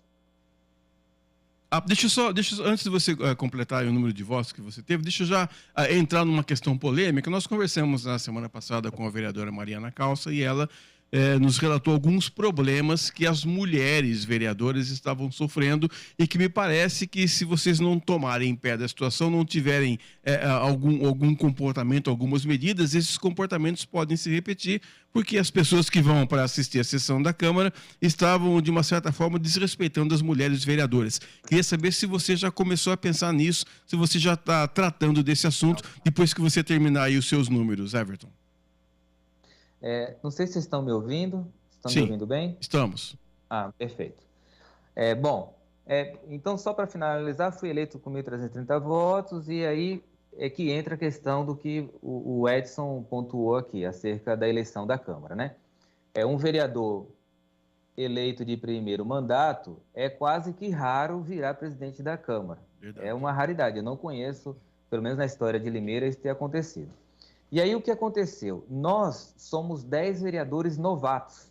Deixa eu antes de você completar o número de votos que você teve, deixa eu já entrar numa questão polêmica. Nós conversamos na semana passada com a vereadora Mariana Calça e ela nos relatou alguns problemas que as mulheres vereadoras estavam sofrendo e que me parece que, se vocês não tomarem em pé da situação, não tiverem algum comportamento, algumas medidas, esses comportamentos podem se repetir, porque as pessoas que vão para assistir a sessão da Câmara estavam, de uma certa forma, desrespeitando as mulheres vereadoras. Queria saber se você já começou a pensar nisso, se você já está tratando desse assunto, depois que você terminar aí os seus números, Everton. Não sei se vocês estão me ouvindo. Estão Sim, me ouvindo bem? Estamos. Perfeito. Então, só para finalizar, fui eleito com 1.330 votos, e aí é que entra a questão do que o Edson pontuou aqui, acerca da eleição da Câmara, né? Um vereador eleito de primeiro mandato é quase que raro virar presidente da Câmara. Verdade. É uma raridade, eu não conheço, pelo menos na história de Limeira, isso ter acontecido. E aí o que aconteceu? Nós somos 10 vereadores novatos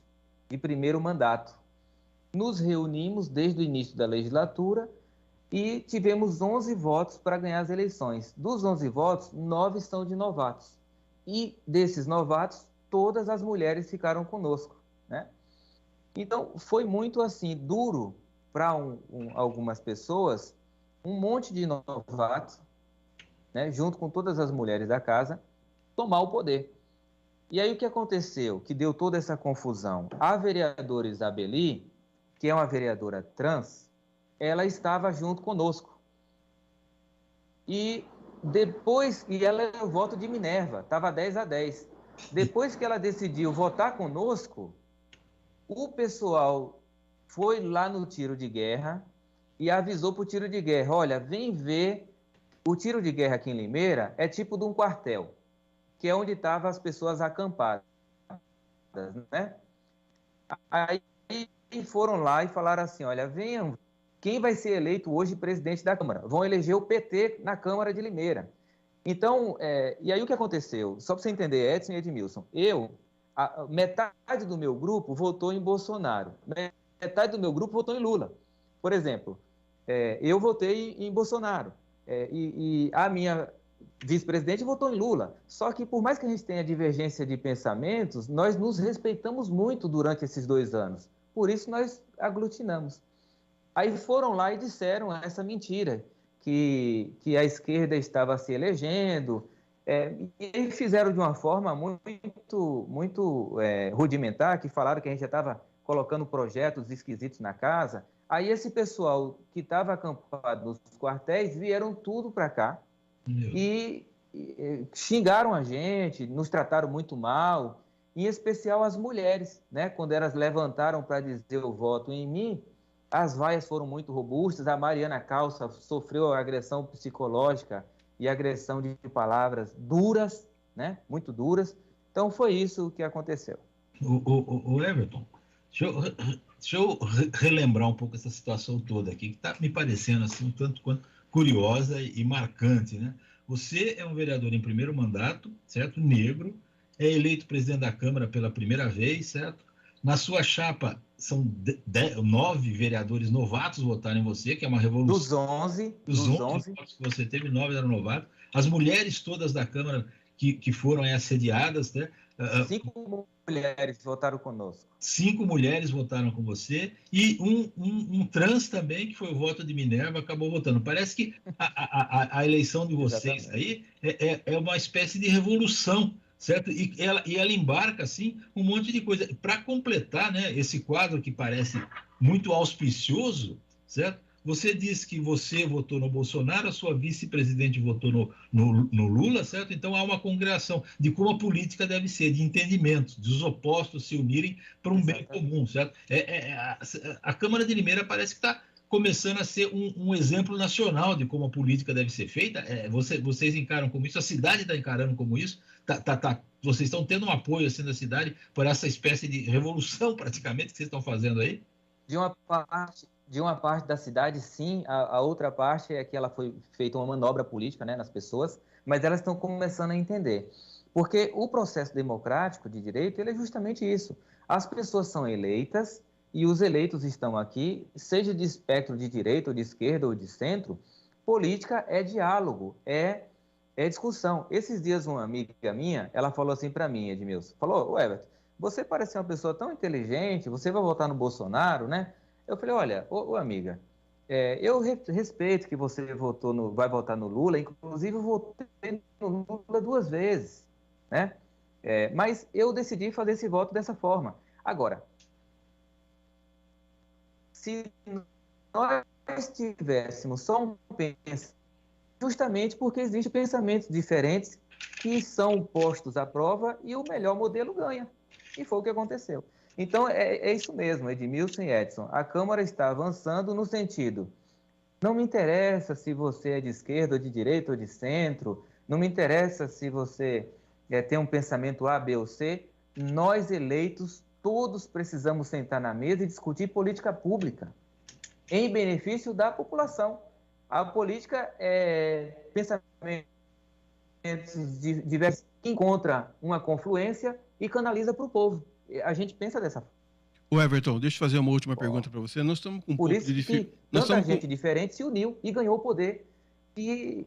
de primeiro mandato. Nos reunimos desde o início da legislatura e tivemos 11 votos para ganhar as eleições. Dos 11 votos, 9 são de novatos. E desses novatos, todas as mulheres ficaram conosco, né? Então, foi muito assim, duro para algumas pessoas, um monte de novatos, né, junto com todas as mulheres da casa, tomar o poder. E aí o que aconteceu? Que deu toda essa confusão. A vereadora Isabeli, que é uma vereadora trans, ela estava junto conosco. E depois, e ela é o voto de Minerva, estava 10-10. Depois que ela decidiu votar conosco, o pessoal foi lá no tiro de guerra e avisou para o tiro de guerra, olha, vem ver, o tiro de guerra aqui em Limeira é tipo de um quartel, que é onde estavam as pessoas acampadas, né? Aí foram lá e falaram assim, olha, venham, quem vai ser eleito hoje presidente da Câmara? Vão eleger o PT na Câmara de Limeira. Então, e aí o que aconteceu? Só para você entender, Edson e Edmilson, metade do meu grupo votou em Bolsonaro, metade do meu grupo votou em Lula. Por exemplo, eu votei em Bolsonaro, e a minha vice-presidente votou em Lula. Só que, por mais que a gente tenha divergência de pensamentos, nós nos respeitamos muito durante esses 2 anos. Por isso, nós aglutinamos. Aí foram lá e disseram essa mentira, que a esquerda estava se elegendo, e fizeram de uma forma muito rudimentar, que falaram que a gente já estava colocando projetos esquisitos na casa. Aí esse pessoal que estava acampado nos quartéis vieram tudo para cá e xingaram a gente, nos trataram muito mal, em especial as mulheres, né? Quando elas levantaram para dizer o voto em mim, as vaias foram muito robustas, a Mariana Calça sofreu agressão psicológica e agressão de palavras duras, né? Muito duras. Então foi isso que aconteceu. O Everton, deixa eu relembrar um pouco essa situação toda aqui, que está me parecendo assim um tanto quanto curiosa e marcante, né? Você é um vereador em primeiro mandato, certo? Negro, é eleito presidente da Câmara pela primeira vez, certo? Na sua chapa são 9 vereadores novatos votaram em você, que é uma revolução. Dos 11 votos que você teve, 9 eram novatos. As mulheres todas da Câmara que foram assediadas, né? 5 mulheres votaram conosco. 5 mulheres votaram com você e um trans também, que foi o voto de Minerva, acabou votando. Parece que a eleição de vocês aí é uma espécie de revolução, certo? E ela embarca, assim, um monte de coisa. Para completar, né, esse quadro que parece muito auspicioso, certo? Você disse que você votou no Bolsonaro, a sua vice-presidente votou no Lula, certo? Então há uma congregação de como a política deve ser, de entendimento, dos opostos se unirem para um bem comum, certo? A Câmara de Limeira parece que está começando a ser um exemplo nacional de como a política deve ser feita. Vocês encaram como isso, a cidade está encarando como isso, vocês estão tendo um apoio assim da cidade por essa espécie de revolução praticamente que vocês estão fazendo aí? De uma parte da cidade, sim. A outra parte é que ela foi feita uma manobra política, né, nas pessoas, mas elas estão começando a entender. Porque o processo democrático de direito, ele é justamente isso. As pessoas são eleitas e os eleitos estão aqui, seja de espectro de direita ou de esquerda ou de centro. Política é diálogo, é discussão. Esses dias uma amiga minha, ela falou assim para mim, Edmilson, falou, Everton, você parece uma pessoa tão inteligente, você vai votar no Bolsonaro, né? Eu falei, olha, amiga, eu respeito que você vai votar no Lula, inclusive eu votei no Lula 2 vezes, né? Mas eu decidi fazer esse voto dessa forma. Agora, se nós tivéssemos só um pensamento, justamente porque existem pensamentos diferentes que são postos à prova e o melhor modelo ganha. E foi o que aconteceu. Então, é isso mesmo, Edmilson e Edson. A Câmara está avançando no sentido, não me interessa se você é de esquerda ou de direita ou de centro, não me interessa se você tem um pensamento A, B ou C, nós eleitos, todos precisamos sentar na mesa e discutir política pública em benefício da população. A política é pensamentos diversos, encontra uma confluência e canaliza para o povo. A gente pensa dessa forma. O Everton, deixa eu fazer uma última pergunta para você. Nós estamos com um pouco de dificuldade. Tanta gente diferente se uniu e ganhou o poder. E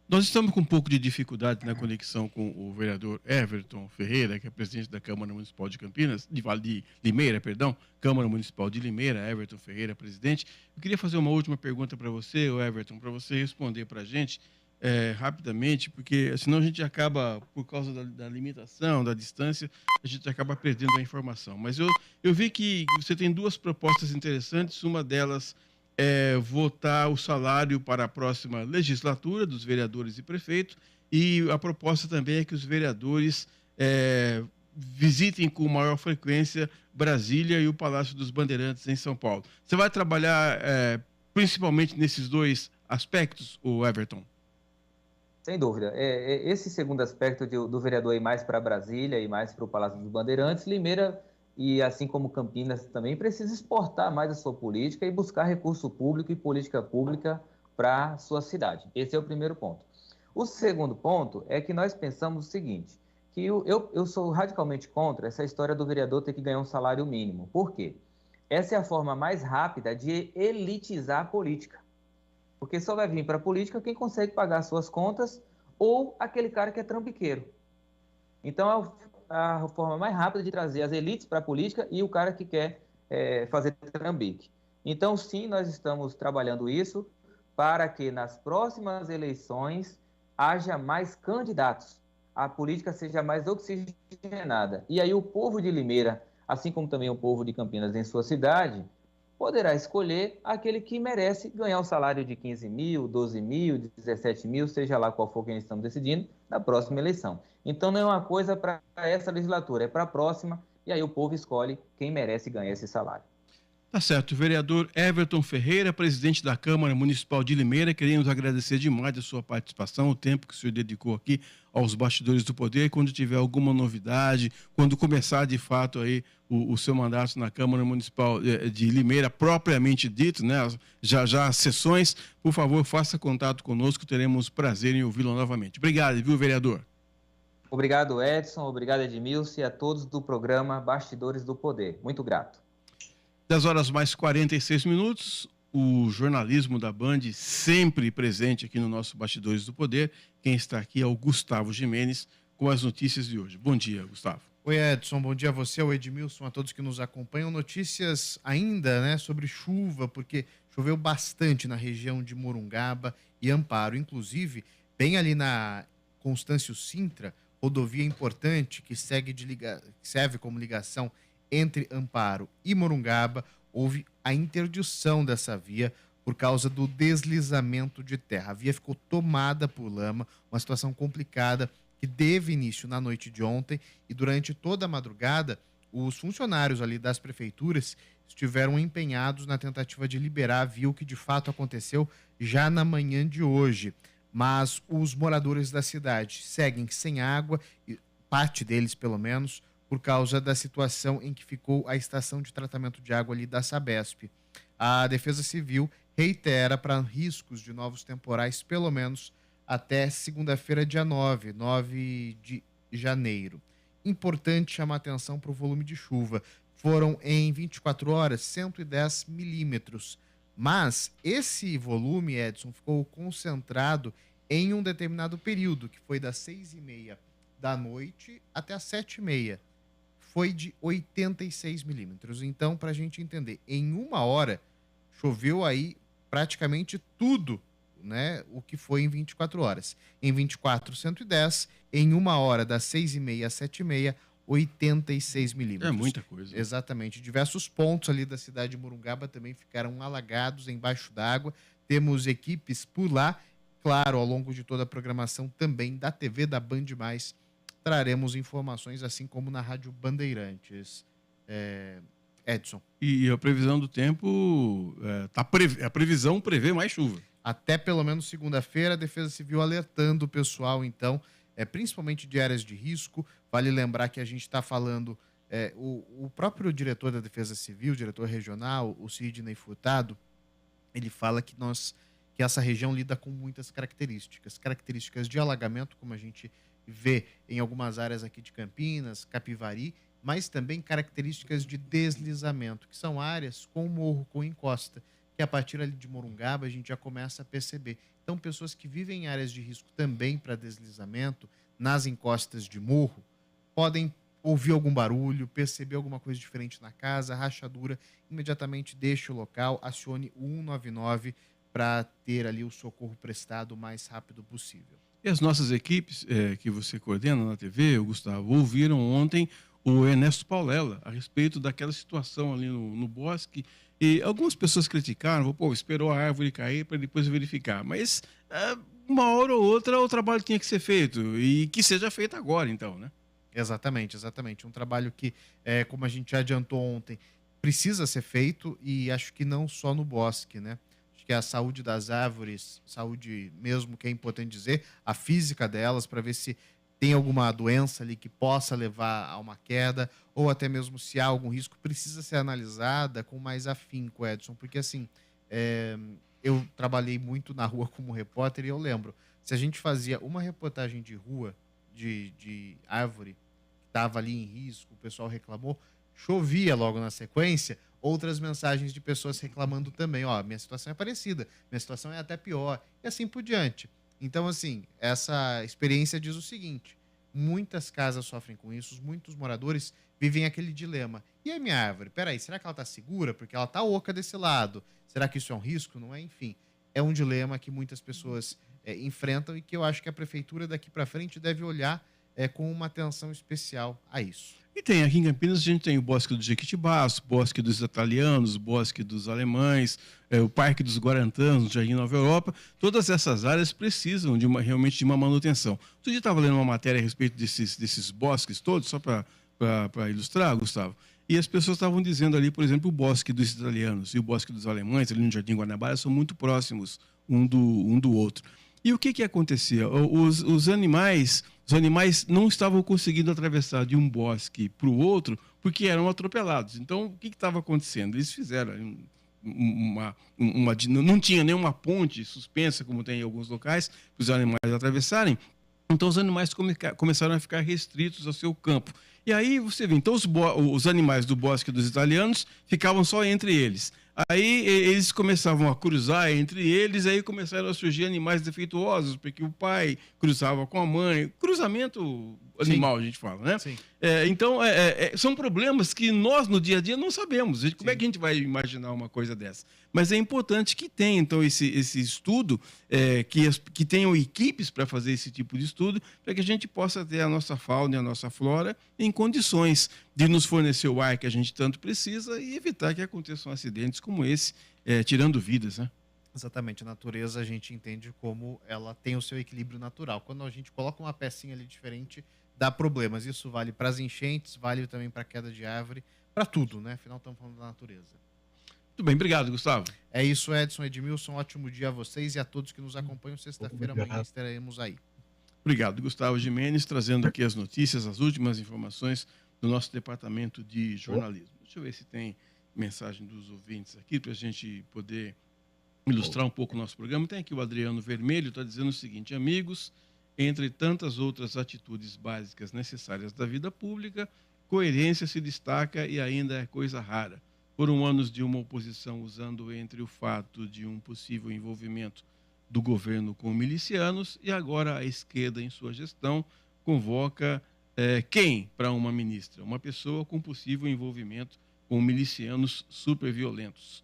Nós estamos com um pouco de dificuldade na conexão com o vereador Everton Ferreira, que é presidente da Câmara Municipal de Campinas, de Limeira, perdão, Câmara Municipal de Limeira, Everton Ferreira, presidente. Eu queria fazer uma última pergunta para você, Everton, para você responder para a gente rapidamente, porque senão a gente acaba, por causa da limitação, da distância, a gente acaba perdendo a informação. Mas eu vi que você tem duas propostas interessantes, uma delas votar o salário para a próxima legislatura dos vereadores e prefeitos, e a proposta também é que os vereadores visitem com maior frequência Brasília e o Palácio dos Bandeirantes em São Paulo. Você vai trabalhar principalmente nesses dois aspectos, o Everton? Sem dúvida. Esse segundo aspecto do vereador ir mais para Brasília e mais para o Palácio dos Bandeirantes, Limeira, e assim como Campinas também, precisa exportar mais a sua política e buscar recurso público e política pública para a sua cidade. Esse é o primeiro ponto. O segundo ponto é que nós pensamos o seguinte, que eu sou radicalmente contra essa história do vereador ter que ganhar um salário mínimo. Por quê? Essa é a forma mais rápida de elitizar a política. Porque só vai vir para a política quem consegue pagar suas contas ou aquele cara que é trambiqueiro. Então, é a forma mais rápida de trazer as elites para a política e o cara que quer fazer trambique. Então, sim, nós estamos trabalhando isso para que nas próximas eleições haja mais candidatos, a política seja mais oxigenada. E aí o povo de Limeira, assim como também o povo de Campinas em sua cidade, poderá escolher aquele que merece ganhar um salário de 15 mil, 12 mil, 17 mil, seja lá qual for quem estamos decidindo, na próxima eleição. Então não é uma coisa para essa legislatura, é para a próxima, e aí o povo escolhe quem merece ganhar esse salário. Tá certo. Vereador Everton Ferreira, presidente da Câmara Municipal de Limeira, queremos agradecer demais a sua participação, o tempo que o senhor dedicou aqui aos bastidores do poder. Quando tiver alguma novidade, quando começar de fato aí o seu mandato na Câmara Municipal de Limeira, propriamente dito, né? Já as sessões, por favor, faça contato conosco, teremos prazer em ouvi-lo novamente. Obrigado, viu, vereador? Obrigado, Edson, obrigado, Edmilson, e a todos do programa Bastidores do Poder. Muito grato. 10h mais 46, o jornalismo da Band sempre presente aqui no nosso Bastidores do Poder. Quem está aqui é o Gustavo Gimenez com as notícias de hoje. Bom dia, Gustavo. Oi, Edson, bom dia a você, ao Edmilson, a todos que nos acompanham. Notícias ainda, né, sobre chuva, porque choveu bastante na região de Morungaba e Amparo, inclusive bem ali na Constâncio Sintra, rodovia importante que serve como ligação entre Amparo e Morungaba. Houve a interdição dessa via por causa do deslizamento de terra. A via ficou tomada por lama, uma situação complicada que teve início na noite de ontem, e durante toda a madrugada os funcionários ali das prefeituras estiveram empenhados na tentativa de liberar a via, o que de fato aconteceu já na manhã de hoje. Mas os moradores da cidade seguem sem água, parte deles pelo menos, por causa da situação em que ficou a estação de tratamento de água ali da Sabesp. A Defesa Civil reitera para riscos de novos temporais, pelo menos até segunda-feira, dia 9 de janeiro. Importante chamar atenção para o volume de chuva. Foram, em 24 horas, 110 milímetros. Mas esse volume, Edson, ficou concentrado em um determinado período, que foi das 6h30 da noite até as 7h30. Foi de 86 milímetros. Então, para a gente entender, em uma hora, choveu aí praticamente tudo, né, o que foi em 24 horas. Em 24, 110. Em uma hora, das 6h30 às 7h30, 86 milímetros. É muita coisa. Exatamente. Diversos pontos ali da cidade de Morungaba também ficaram alagados embaixo d'água. Temos equipes por lá. Claro, ao longo de toda a programação também da TV da Band+, traremos informações, assim como na Rádio Bandeirantes. Edson. E a previsão do tempo, a previsão prevê mais chuva. Até pelo menos segunda-feira, a Defesa Civil alertando o pessoal, então, principalmente de áreas de risco. Vale lembrar que a gente está falando, o próprio diretor da Defesa Civil, diretor regional, o Sidney Furtado, ele fala que essa região lida com muitas características de alagamento, como a gente vê em algumas áreas aqui de Campinas, Capivari, mas também características de deslizamento, que são áreas com morro, com encosta, que a partir ali de Morungaba a gente já começa a perceber. Então, pessoas que vivem em áreas de risco também para deslizamento, nas encostas de morro, podem ouvir algum barulho, perceber alguma coisa diferente na casa, rachadura, imediatamente deixe o local, acione o 199 para ter ali o socorro prestado o mais rápido possível. E as nossas equipes que você coordena na TV, o Gustavo, ouviram ontem o Ernesto Paulela a respeito daquela situação ali no bosque. E algumas pessoas criticaram, esperou a árvore cair para depois verificar. Mas uma hora ou outra o trabalho tinha que ser feito e que seja feito agora, então, né? Exatamente. Um trabalho que, como a gente já adiantou ontem, precisa ser feito e acho que não só no bosque, né? Acho que a saúde das árvores, saúde mesmo, que é importante dizer, a física delas, para ver se tem alguma doença ali que possa levar a uma queda, ou até mesmo se há algum risco, precisa ser analisada com mais afinco, Edson, porque assim, eu trabalhei muito na rua como repórter e eu lembro, se a gente fazia uma reportagem de rua, de árvore, que estava ali em risco, o pessoal reclamou, chovia logo na sequência, outras mensagens de pessoas reclamando também, minha situação é parecida, minha situação é até pior, e assim por diante. Então, assim, essa experiência diz o seguinte, muitas casas sofrem com isso, muitos moradores vivem aquele dilema. E a minha árvore? Peraí, será que ela está segura? Porque ela está oca desse lado. Será que isso é um risco? Não é? Enfim, é um dilema que muitas pessoas enfrentam e que eu acho que a prefeitura daqui para frente deve olhar com uma atenção especial a isso. E tem, aqui em Campinas, a gente tem o Bosque do Jequitibás, o Bosque dos Italianos, o Bosque dos Alemães, o Parque dos Guarantanos, no Jardim Nova Europa. Todas essas áreas precisam realmente de uma manutenção. Outro dia estava lendo uma matéria a respeito desses bosques todos, só para ilustrar, Gustavo, e as pessoas estavam dizendo ali, por exemplo, o Bosque dos Italianos e o Bosque dos Alemães, ali no Jardim Guanabara, são muito próximos um do outro. E o que acontecia? Os animais não estavam conseguindo atravessar de um bosque para o outro porque eram atropelados. Então, o que estava acontecendo? Eles fizeram não tinha nenhuma ponte suspensa, como tem em alguns locais, para os animais atravessarem. Então, os animais começaram a ficar restritos ao seu campo. E aí você vê, então os animais do Bosque dos Italianos ficavam só entre eles. Aí eles começavam a cruzar entre eles, aí começaram a surgir animais defeituosos, porque o pai cruzava com a mãe. Cruzamento animal, a gente fala, né? Sim. Então, são problemas que nós, no dia a dia, não sabemos. Como é que a gente vai imaginar uma coisa dessa? Mas é importante que tenha, então, esse estudo, que tenham equipes para fazer esse tipo de estudo, para que a gente possa ter a nossa fauna e a nossa flora em condições de nos fornecer o ar que a gente tanto precisa e evitar que aconteçam acidentes como esse, tirando vidas, né? Exatamente, a natureza a gente entende como ela tem o seu equilíbrio natural. Quando a gente coloca uma pecinha ali diferente, dá problemas. Isso vale para as enchentes, vale também para a queda de árvore, para tudo, né? Afinal, estamos falando da natureza. Muito bem, obrigado, Gustavo. É isso, Edson, Edmilson, ótimo dia a vocês e a todos que nos acompanham. Sexta-feira, amanhã estaremos aí. Obrigado, Gustavo Gimenez, trazendo aqui as notícias, as últimas informações do nosso departamento de jornalismo. Deixa eu ver se tem mensagem dos ouvintes aqui para a gente poder ilustrar um pouco o nosso programa. Tem aqui o Adriano Vermelho, está dizendo o seguinte: amigos, entre tantas outras atitudes básicas necessárias da vida pública, coerência se destaca e ainda é coisa rara. Foram anos de uma oposição usando entre o fato de um possível envolvimento do governo com milicianos e agora a esquerda, em sua gestão, convoca quem para uma ministra? Uma pessoa com possível envolvimento com milicianos superviolentos.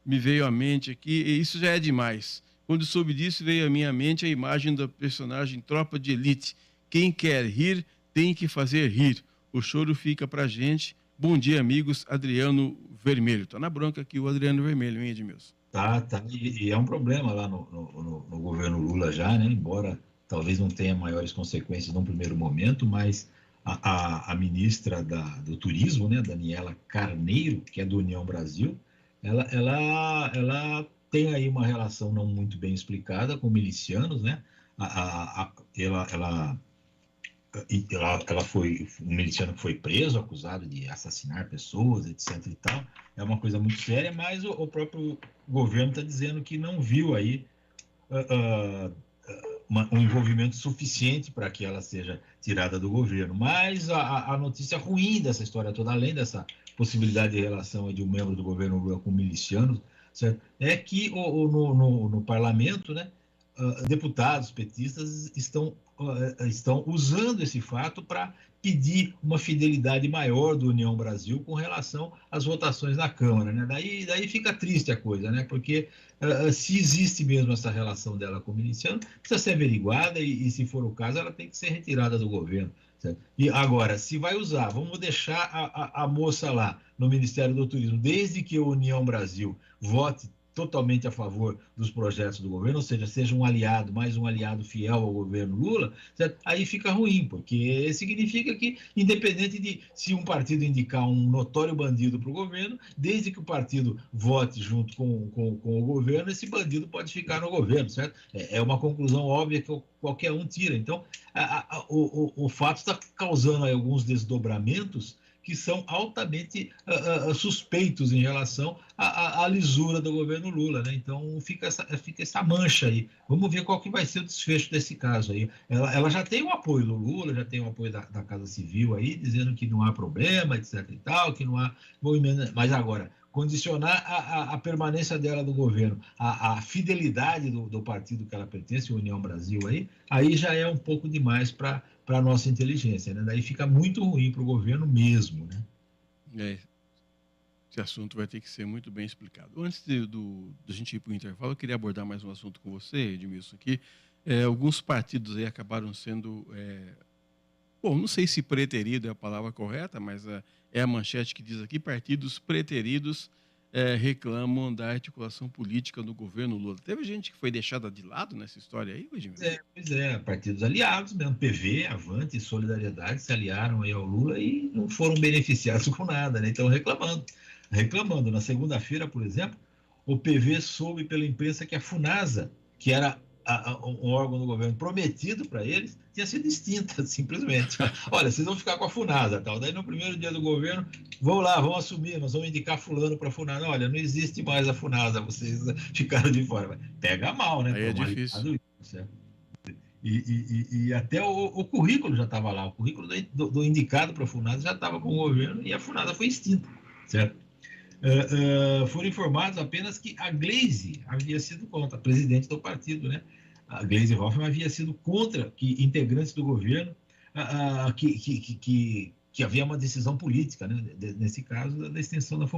Me veio à mente aqui, e isso já é demais. Quando soube disso, veio à minha mente a imagem da personagem Tropa de Elite. Quem quer rir, tem que fazer rir. O choro fica pra gente. Bom dia, amigos. Adriano Vermelho. Tá na bronca aqui o Adriano Vermelho, hein, Edmilson? Tá. E é um problema lá no governo Lula já, né? Embora talvez não tenha maiores consequências num primeiro momento, mas a ministra do Turismo, né, Daniela Carneiro, que é do União Brasil, ela tem aí uma relação não muito bem explicada com milicianos, né? Ela foi um miliciano que foi preso, acusado de assassinar pessoas, etc. e tal. É uma coisa muito séria, mas o próprio governo está dizendo que não viu aí um envolvimento suficiente para que ela seja tirada do governo. Mas a notícia ruim dessa história toda, além dessa possibilidade de relação de um membro do governo Lula com milicianos, certo? É que no parlamento, né, deputados petistas estão usando esse fato para pedir uma fidelidade maior do União Brasil com relação às votações na Câmara, né? Daí fica triste a coisa, né? Porque se existe mesmo essa relação dela com o miliciano, precisa ser averiguada e, se for o caso, ela tem que ser retirada do governo. Certo? E agora, se vai usar, vamos deixar a moça lá no Ministério do Turismo, desde que a União Brasil vote totalmente a favor dos projetos do governo, ou seja um aliado, mais um aliado fiel ao governo Lula, certo? Aí fica ruim, porque significa que, independente de se um partido indicar um notório bandido para o governo, desde que o partido vote junto com o governo, esse bandido pode ficar no governo, certo? É uma conclusão óbvia que qualquer um tira. Então, o fato está causando aí alguns desdobramentos que são altamente suspeitos em relação à lisura do governo Lula, né? Então fica essa mancha aí. Vamos ver qual que vai ser o desfecho desse caso aí. Ela já tem o apoio do Lula, já tem o apoio da Casa Civil aí, dizendo que não há problema, etc. e tal, que não há movimento. Mas agora, condicionar a permanência dela no governo, a fidelidade do partido que ela pertence, União Brasil, aí já é um pouco demais para a nossa inteligência, né? Daí fica muito ruim para o governo mesmo, né? Esse assunto vai ter que ser muito bem explicado. Antes de a gente ir para o intervalo, eu queria abordar mais um assunto com você, Edmilson, aqui. Alguns partidos aí acabaram sendo... Bom, não sei se preterido é a palavra correta, mas é a manchete que diz aqui: partidos preteridos reclamam da articulação política no governo Lula. Teve gente que foi deixada de lado nessa história aí, Edmilson? Pois é, partidos aliados mesmo, PV, Avante e Solidariedade se aliaram aí ao Lula e não foram beneficiados com nada, né? Então reclamando. Na segunda-feira, por exemplo, o PV soube pela imprensa que a FUNASA, que era um órgão do governo prometido para eles, tinha sido extinta, simplesmente. Olha, vocês vão ficar com a FUNASA, tal. Daí no primeiro dia do governo, vão assumir, nós vamos indicar fulano para a FUNASA. Olha, não existe mais a FUNASA, vocês ficaram de fora. Pega mal, né? Aí é difícil. E até o currículo já estava lá, o currículo do indicado para a FUNASA já estava com o governo e a FUNASA foi extinta, certo? Foram informados apenas que a Gleisi havia sido contra, a presidente do partido, né? A Gleisi Hoffmann havia sido contra que integrantes do governo, que havia uma decisão política, né? Nesse caso, da extensão da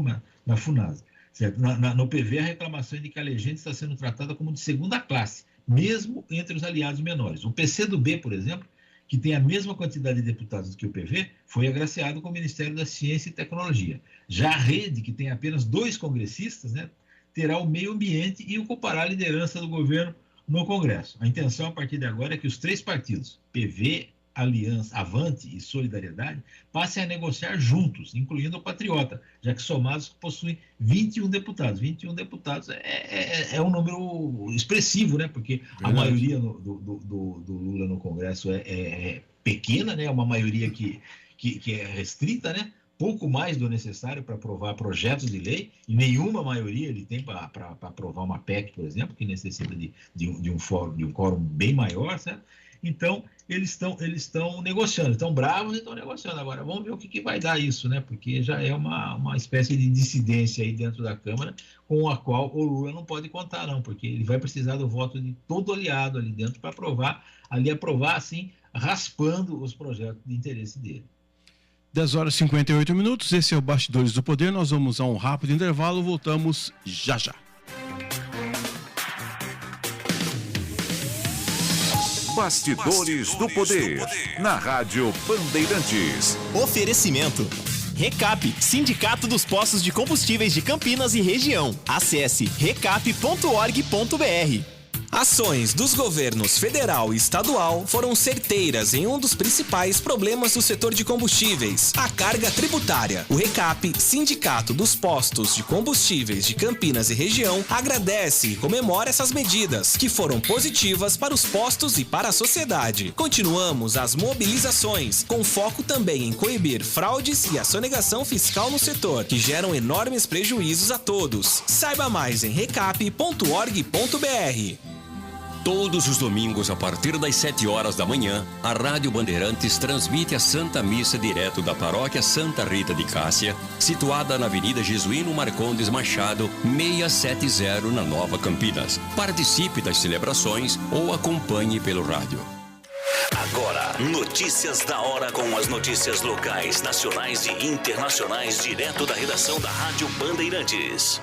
FUNASA. Certo? No PV, a reclamação é de que a legenda está sendo tratada como de segunda classe, mesmo entre os aliados menores. O PCdoB, por exemplo, que tem a mesma quantidade de deputados que o PV, foi agraciado com o Ministério da Ciência e Tecnologia. Já a Rede, que tem apenas 2 congressistas, né, terá o meio ambiente e ocupará a liderança do governo no Congresso. A intenção, a partir de agora, é que os 3 partidos, PV, Aliança, Avante e Solidariedade, passem a negociar juntos, incluindo o Patriota, já que somados possuem 21 deputados. 21 deputados é um número expressivo, né? Porque a maioria do Lula no Congresso é pequena, né? É uma maioria que é restrita, né? Pouco mais do necessário para aprovar projetos de lei, e nenhuma maioria ele tem para aprovar uma PEC, por exemplo, que necessita de um quórum bem maior, certo? Então, eles estão negociando, estão bravos e estão negociando. Agora, vamos ver o que vai dar isso, né? Porque já é uma espécie de dissidência aí dentro da Câmara, com a qual o Lula não pode contar, não, porque ele vai precisar do voto de todo aliado ali dentro para aprovar, assim, raspando os projetos de interesse dele. 10h58, esse é o Bastidores do Poder. Nós vamos a um rápido intervalo, voltamos já já. Bastidores do Poder, na Rádio Bandeirantes. Oferecimento. Recap, Sindicato dos Postos de Combustíveis de Campinas e Região. Acesse recap.org.br. Ações dos governos federal e estadual foram certeiras em um dos principais problemas do setor de combustíveis, a carga tributária. O Recap, Sindicato dos Postos de Combustíveis de Campinas e Região, agradece e comemora essas medidas, que foram positivas para os postos e para a sociedade. Continuamos as mobilizações, com foco também em coibir fraudes e a sonegação fiscal no setor, que geram enormes prejuízos a todos. Saiba mais em recap.org.br. Todos os domingos, a partir das 7 horas da manhã, a Rádio Bandeirantes transmite a Santa Missa direto da Paróquia Santa Rita de Cássia, situada na Avenida Jesuíno Marcondes Machado, 670, na Nova Campinas. Participe das celebrações ou acompanhe pelo rádio. Agora, notícias da hora com as notícias locais, nacionais e internacionais, direto da redação da Rádio Bandeirantes.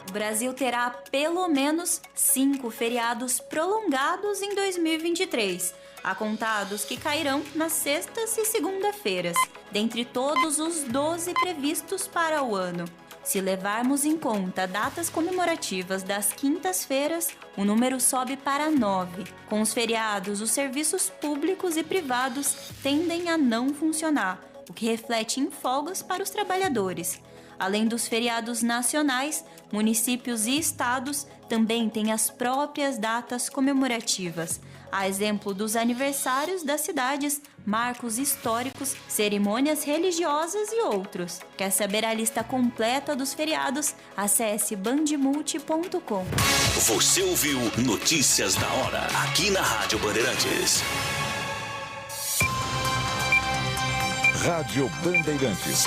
O Brasil terá pelo menos 5 feriados prolongados em 2023, a contar dos que cairão nas sextas e segunda-feiras, dentre todos os 12 previstos para o ano. Se levarmos em conta datas comemorativas das quintas-feiras, o número sobe para 9. Com os feriados, os serviços públicos e privados tendem a não funcionar, o que reflete em folgas para os trabalhadores. Além dos feriados nacionais, municípios e estados também têm as próprias datas comemorativas. A exemplo dos aniversários das cidades, marcos históricos, cerimônias religiosas e outros. Quer saber a lista completa dos feriados? Acesse bandmulti.com. Você ouviu Notícias da Hora, aqui na Rádio Bandeirantes. Rádio Bandeirantes.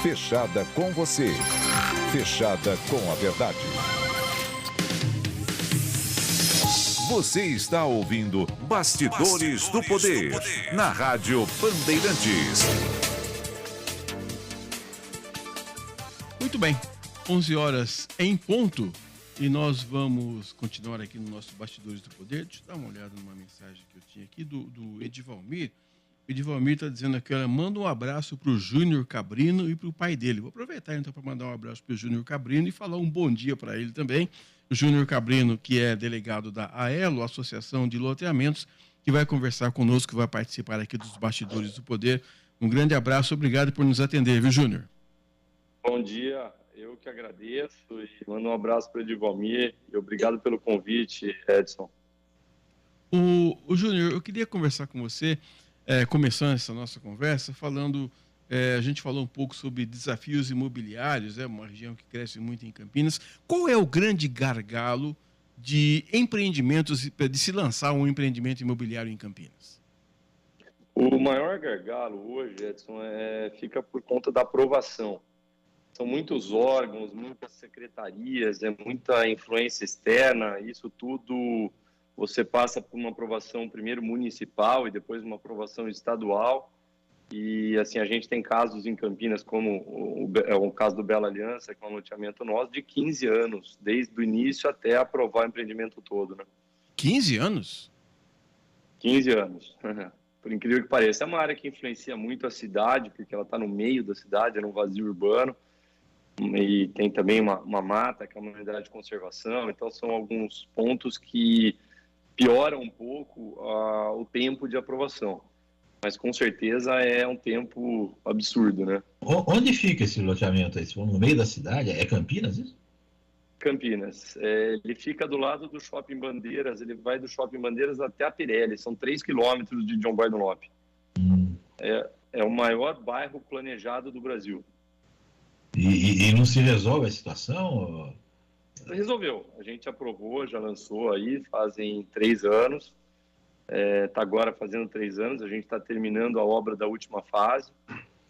Fechada com você. Fechada com a verdade. Você está ouvindo Bastidores do Poder, na Rádio Bandeirantes. Muito bem, 11 horas em ponto. E nós vamos continuar aqui no nosso Bastidores do Poder. Deixa eu dar uma olhada numa mensagem que eu tinha aqui do Edivalmir. O Edivalmir está dizendo aqui, olha, manda um abraço para o Júnior Cabrino e para o pai dele. Vou aproveitar então para mandar um abraço para o Júnior Cabrino e falar um bom dia para ele também. O Júnior Cabrino, que é delegado da AELO, Associação de Loteamentos, que vai conversar conosco, que vai participar aqui dos Bastidores do Poder. Um grande abraço, obrigado por nos atender, viu, Júnior? Bom dia, eu que agradeço e mando um abraço para o Edivalmir e obrigado pelo convite, Edson. O Júnior, eu queria conversar com você, começando essa nossa conversa, a gente falou um pouco sobre desafios imobiliários, uma região que cresce muito em Campinas. Qual é o grande gargalo de empreendimentos, de se lançar um empreendimento imobiliário em Campinas? O maior gargalo hoje, Edson, fica por conta da aprovação. São muitos órgãos, muitas secretarias, muita influência externa, isso tudo você passa por uma aprovação primeiro municipal e depois uma aprovação estadual. E assim, a gente tem casos em Campinas, como o caso do Bela Aliança, que é um loteamento nosso, de 15 anos, desde o início até aprovar o empreendimento todo, né? 15 anos? 15 anos. Por incrível que pareça, é uma área que influencia muito a cidade, porque ela está no meio da cidade, é num vazio urbano, e tem também uma mata, que é uma unidade de conservação, então são alguns pontos que pioram um pouco o tempo de aprovação. Mas com certeza é um tempo absurdo, né? Onde fica esse loteamento aí? No meio da cidade? É Campinas isso? Campinas. Ele fica do lado do Shopping Bandeiras, ele vai do Shopping Bandeiras até a Pirelli, são 3 quilômetros de John Boy Dunlop. É o maior bairro planejado do Brasil. E não se resolve a situação? Resolveu. A gente aprovou, já lançou aí, fazem 3 anos. Está agora fazendo 3 anos, a gente está terminando a obra da última fase.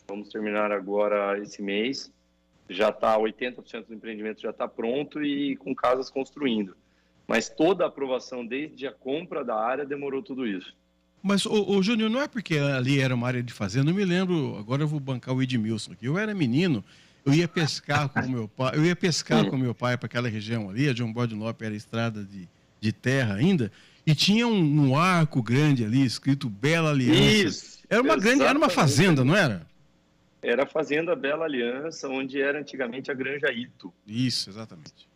Vamos terminar agora esse mês. Já está 80% do empreendimento já está pronto e com casas construindo. Mas toda a aprovação, desde a compra da área, demorou tudo isso. Mas, o Júnior, não é porque ali era uma área de fazenda, eu me lembro, agora eu vou bancar o Edmilson aqui. Eu era menino, eu ia pescar com o meu pai, para aquela região ali, a John Boy Dunlop era estrada de terra ainda, e tinha um arco grande ali, escrito Bela Aliança. Isso, era uma fazenda, não era? Era a Fazenda Bela Aliança, onde era antigamente a Granja Ito. Isso, exatamente.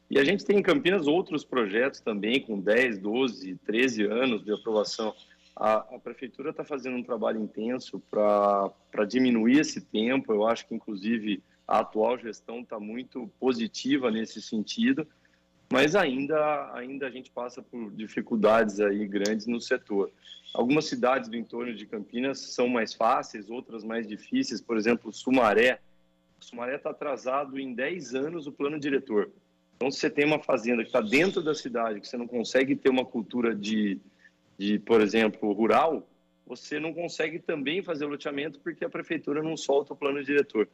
E a gente tem em Campinas outros projetos também, com 10, 12, 13 anos de aprovação. A Prefeitura está fazendo um trabalho intenso para diminuir esse tempo. Eu acho que, inclusive, a atual gestão está muito positiva nesse sentido, mas ainda a gente passa por dificuldades aí grandes no setor. Algumas cidades do entorno de Campinas são mais fáceis, outras mais difíceis. Por exemplo, Sumaré. Sumaré está atrasado em 10 anos o plano diretor. Então, se você tem uma fazenda que está dentro da cidade, que você não consegue ter uma cultura de, por exemplo, rural, você não consegue também fazer o loteamento porque a prefeitura não solta o plano diretor.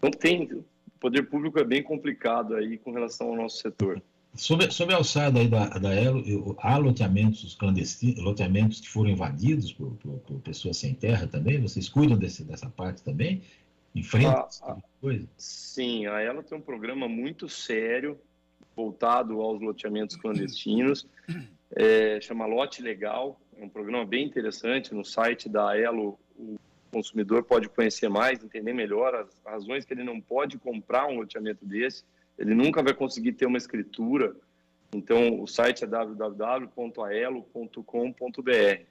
Então, o poder público é bem complicado aí com relação ao nosso setor. Sobre a alçada aí da Elo, há loteamentos clandestinos, loteamentos que foram invadidos por pessoas sem terra também? Vocês cuidam dessa parte também? Enfrentam esse tipo de coisa? Sim, a Elo tem um programa muito sério voltado aos loteamentos clandestinos, chama Lote Legal, é um programa bem interessante. No site da Elo, o consumidor pode conhecer mais, entender melhor as razões que ele não pode comprar um loteamento desse. Ele nunca vai conseguir ter uma escritura. Então, o site é www.aelo.com.br.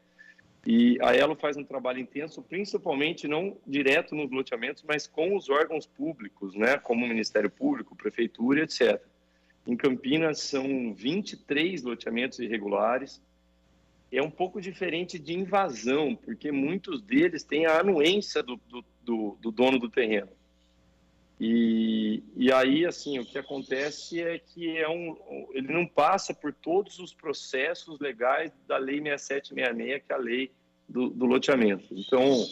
E a Elo faz um trabalho intenso, principalmente não direto nos loteamentos, mas com os órgãos públicos, né, como o Ministério Público, Prefeitura, etc. Em Campinas, são 23 loteamentos irregulares. É um pouco diferente de invasão, porque muitos deles têm a anuência do dono do terreno. E aí, assim, o que acontece é que ele não passa por todos os processos legais da Lei 6766, que é a lei do loteamento. Então,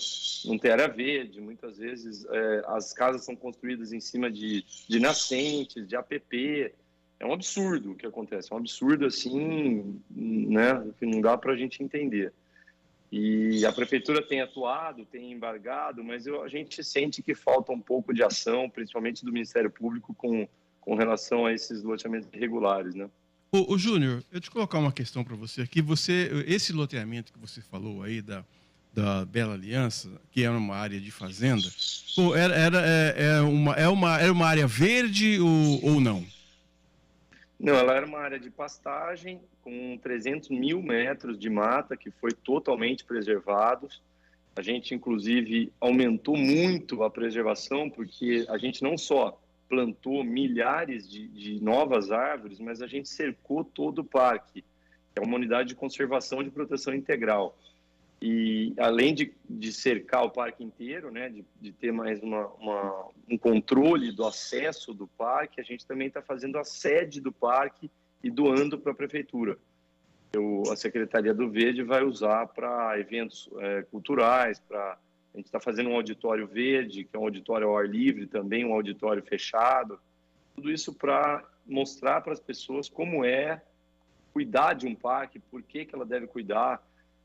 não tem área verde, muitas vezes as casas são construídas em cima de nascentes, de APP. É um absurdo o que acontece, é um absurdo, assim, né, que não dá para a gente entender. E a prefeitura tem atuado, tem embargado, mas a gente sente que falta um pouco de ação, principalmente do Ministério Público, com relação a esses loteamentos irregulares, né? Ô Júnior, eu te colocar uma questão para você aqui. Esse loteamento que você falou aí da Bela Aliança, que é uma área de fazenda, era uma área verde ou não? Não, ela era uma área de pastagem com 300 mil metros de mata que foi totalmente preservados. A gente, inclusive, aumentou muito a preservação, porque a gente não só plantou milhares de novas árvores, mas a gente cercou todo o parque, que é uma unidade de conservação e de proteção integral. E além de cercar o parque inteiro, né, de ter mais um controle do acesso do parque, a gente também está fazendo a sede do parque e doando para a prefeitura. A Secretaria do Verde vai usar para eventos culturais, a gente está fazendo um auditório verde, que é um auditório ao ar livre também, um auditório fechado. Tudo isso para mostrar para as pessoas como é cuidar de um parque, por que ela deve cuidar,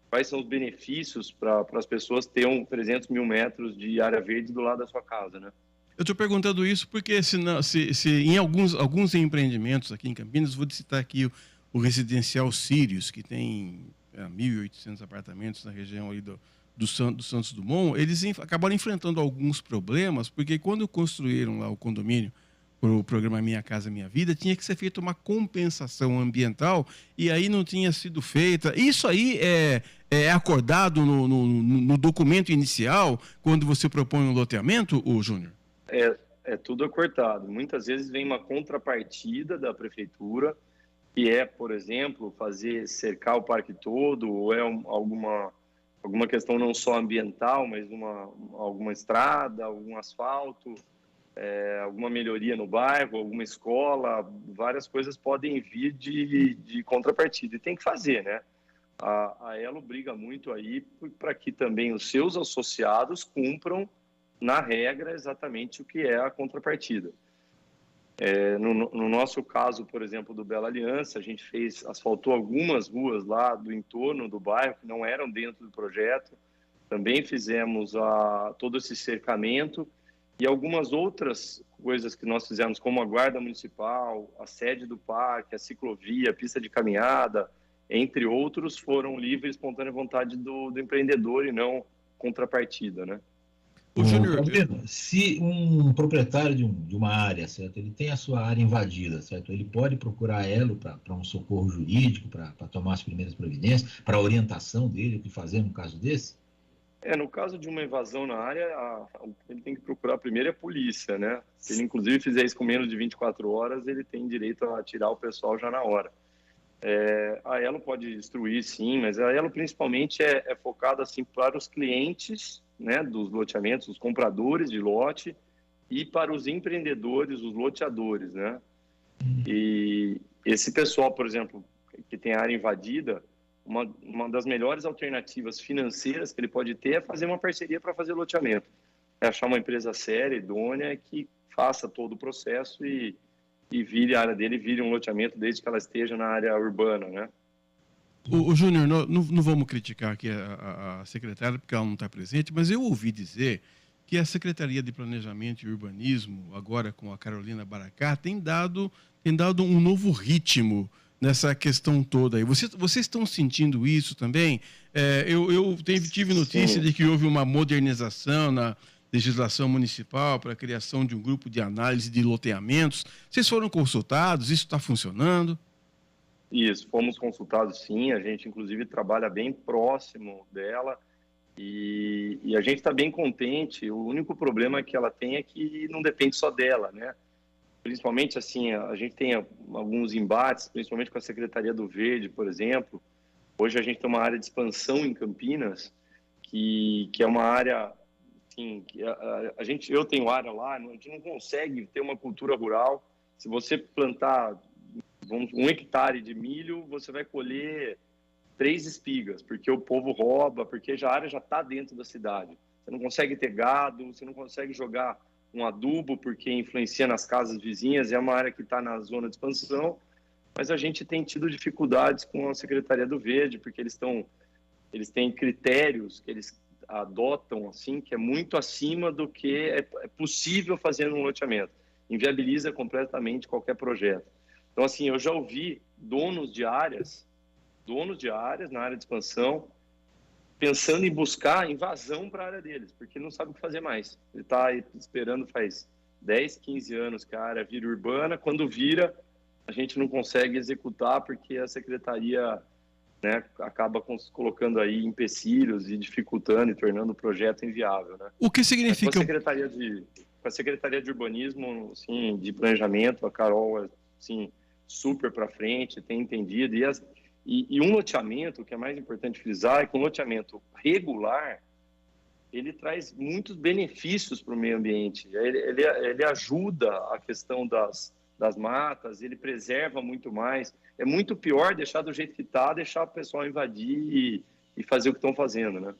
quais são os benefícios para as pessoas terem 300 mil metros de área verde do lado da sua casa, né? Eu estou perguntando isso porque se em alguns empreendimentos aqui em Campinas, vou citar aqui o residencial Sirius, que tem 1.800 apartamentos na região ali do Santos Dumont, eles acabaram enfrentando alguns problemas, porque quando construíram lá o condomínio para o programa Minha Casa Minha Vida, tinha que ser feita uma compensação ambiental e aí não tinha sido feita. Isso aí é acordado no documento inicial, quando você propõe um loteamento, Júnior? É tudo acordado. Muitas vezes vem uma contrapartida da prefeitura, que é, por exemplo, cercar o parque todo, ou alguma questão não só ambiental, mas alguma estrada, algum asfalto, alguma melhoria no bairro, alguma escola, várias coisas podem vir de contrapartida. E tem que fazer, né? A Elo briga muito aí para que também os seus associados cumpram, na regra, exatamente o que é a contrapartida. No nosso caso, por exemplo, do Bela Aliança, a gente asfaltou algumas ruas lá do entorno do bairro que não eram dentro do projeto. Também fizemos todo esse cercamento e algumas outras coisas que nós fizemos, como a guarda municipal, a sede do parque, a ciclovia, a pista de caminhada, entre outros, foram livre e espontânea vontade do empreendedor e não contrapartida, né? Se um proprietário de uma área, certo, ele tem a sua área invadida, certo, ele pode procurar a Elo para um socorro jurídico, para tomar as primeiras providências, para a orientação dele, o que fazer no caso desse? No caso de uma invasão na área, ele tem que procurar primeiro a polícia, né? Se ele, inclusive, fizer isso com menos de 24 horas, ele tem direito a tirar o pessoal já na hora. A Elo pode instruir, sim, mas a Elo principalmente é focada assim, para os clientes, né, dos loteamentos, os compradores de lote, e para os empreendedores, os loteadores, né? E esse pessoal, por exemplo, que tem área invadida, uma das melhores alternativas financeiras que ele pode ter é fazer uma parceria para fazer loteamento. É achar uma empresa séria, idônea, que faça todo o processo e vire a área dele, vire um loteamento desde que ela esteja na área urbana, né? O Júnior, não vamos criticar aqui a secretária porque ela não está presente, mas eu ouvi dizer que a Secretaria de Planejamento e Urbanismo, agora com a Carolina Baracá, tem dado um novo ritmo nessa questão toda aí. Vocês estão sentindo isso também? Eu tive notícia de que houve uma modernização na legislação municipal para a criação de um grupo de análise de loteamentos. Vocês foram consultados? Isso está funcionando? Isso, fomos consultados sim, a gente inclusive trabalha bem próximo dela e a gente está bem contente. O único problema que ela tem é que não depende só dela, né? Principalmente assim, a gente tem alguns embates, principalmente com a Secretaria do Verde, por exemplo. Hoje a gente tem uma área de expansão em Campinas, que é uma área, assim, que eu tenho área lá, a gente não consegue ter uma cultura rural. Se você plantar 1 hectare de milho, você vai colher 3 espigas, porque o povo rouba, porque a área já está dentro da cidade. Você não consegue ter gado, você não consegue jogar um adubo, porque influencia nas casas vizinhas, é uma área que está na zona de expansão, mas a gente tem tido dificuldades com a Secretaria do Verde, porque eles têm critérios que eles adotam, assim, que é muito acima do que é possível fazer num loteamento. Inviabiliza completamente qualquer projeto. Então, assim, eu já ouvi donos de áreas na área de expansão, pensando em buscar invasão para a área deles, porque ele não sabe o que fazer mais. Ele está esperando faz 10, 15 anos que a área vira urbana. Quando vira, a gente não consegue executar porque a secretaria, né, acaba colocando aí empecilhos e dificultando e tornando o projeto inviável, né? O que significa... Com a Secretaria de Urbanismo, assim, de Planejamento, a Carol, assim, super para frente, tem entendido. E um loteamento, o que é mais importante frisar, é que um loteamento regular, ele traz muitos benefícios para o meio ambiente. Ele ajuda a questão das matas, ele preserva muito mais. É muito pior deixar do jeito que está, deixar o pessoal invadir e fazer o que estão fazendo, né?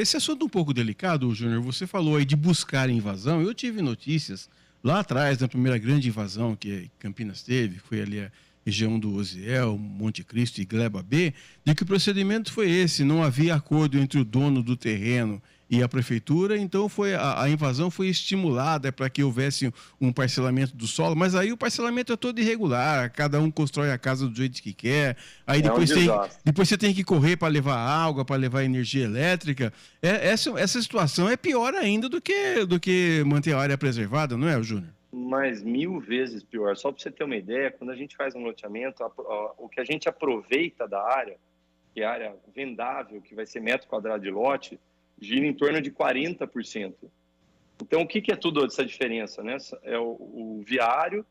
Esse assunto é um pouco delicado, Júnior. Você falou aí de buscar invasão. Eu tive notícias lá atrás, na primeira grande invasão que Campinas teve, foi ali a região do Oziel, Monte Cristo e Gleba B, de que o procedimento foi esse, não havia acordo entre o dono do terreno e a prefeitura, então a invasão foi estimulada para que houvesse um parcelamento do solo, mas aí o parcelamento é todo irregular, cada um constrói a casa do jeito que quer, aí depois você tem que correr para levar água, para levar energia elétrica. Essa situação é pior ainda do que manter a área preservada, não é, Júnior? Mas 1000 vezes pior. Só para você ter uma ideia, quando a gente faz um loteamento, o que a gente aproveita da área, que é a área vendável, que vai ser metro quadrado de lote, gira em torno de 40%. Então, o que é tudo essa diferença, né? É o viário,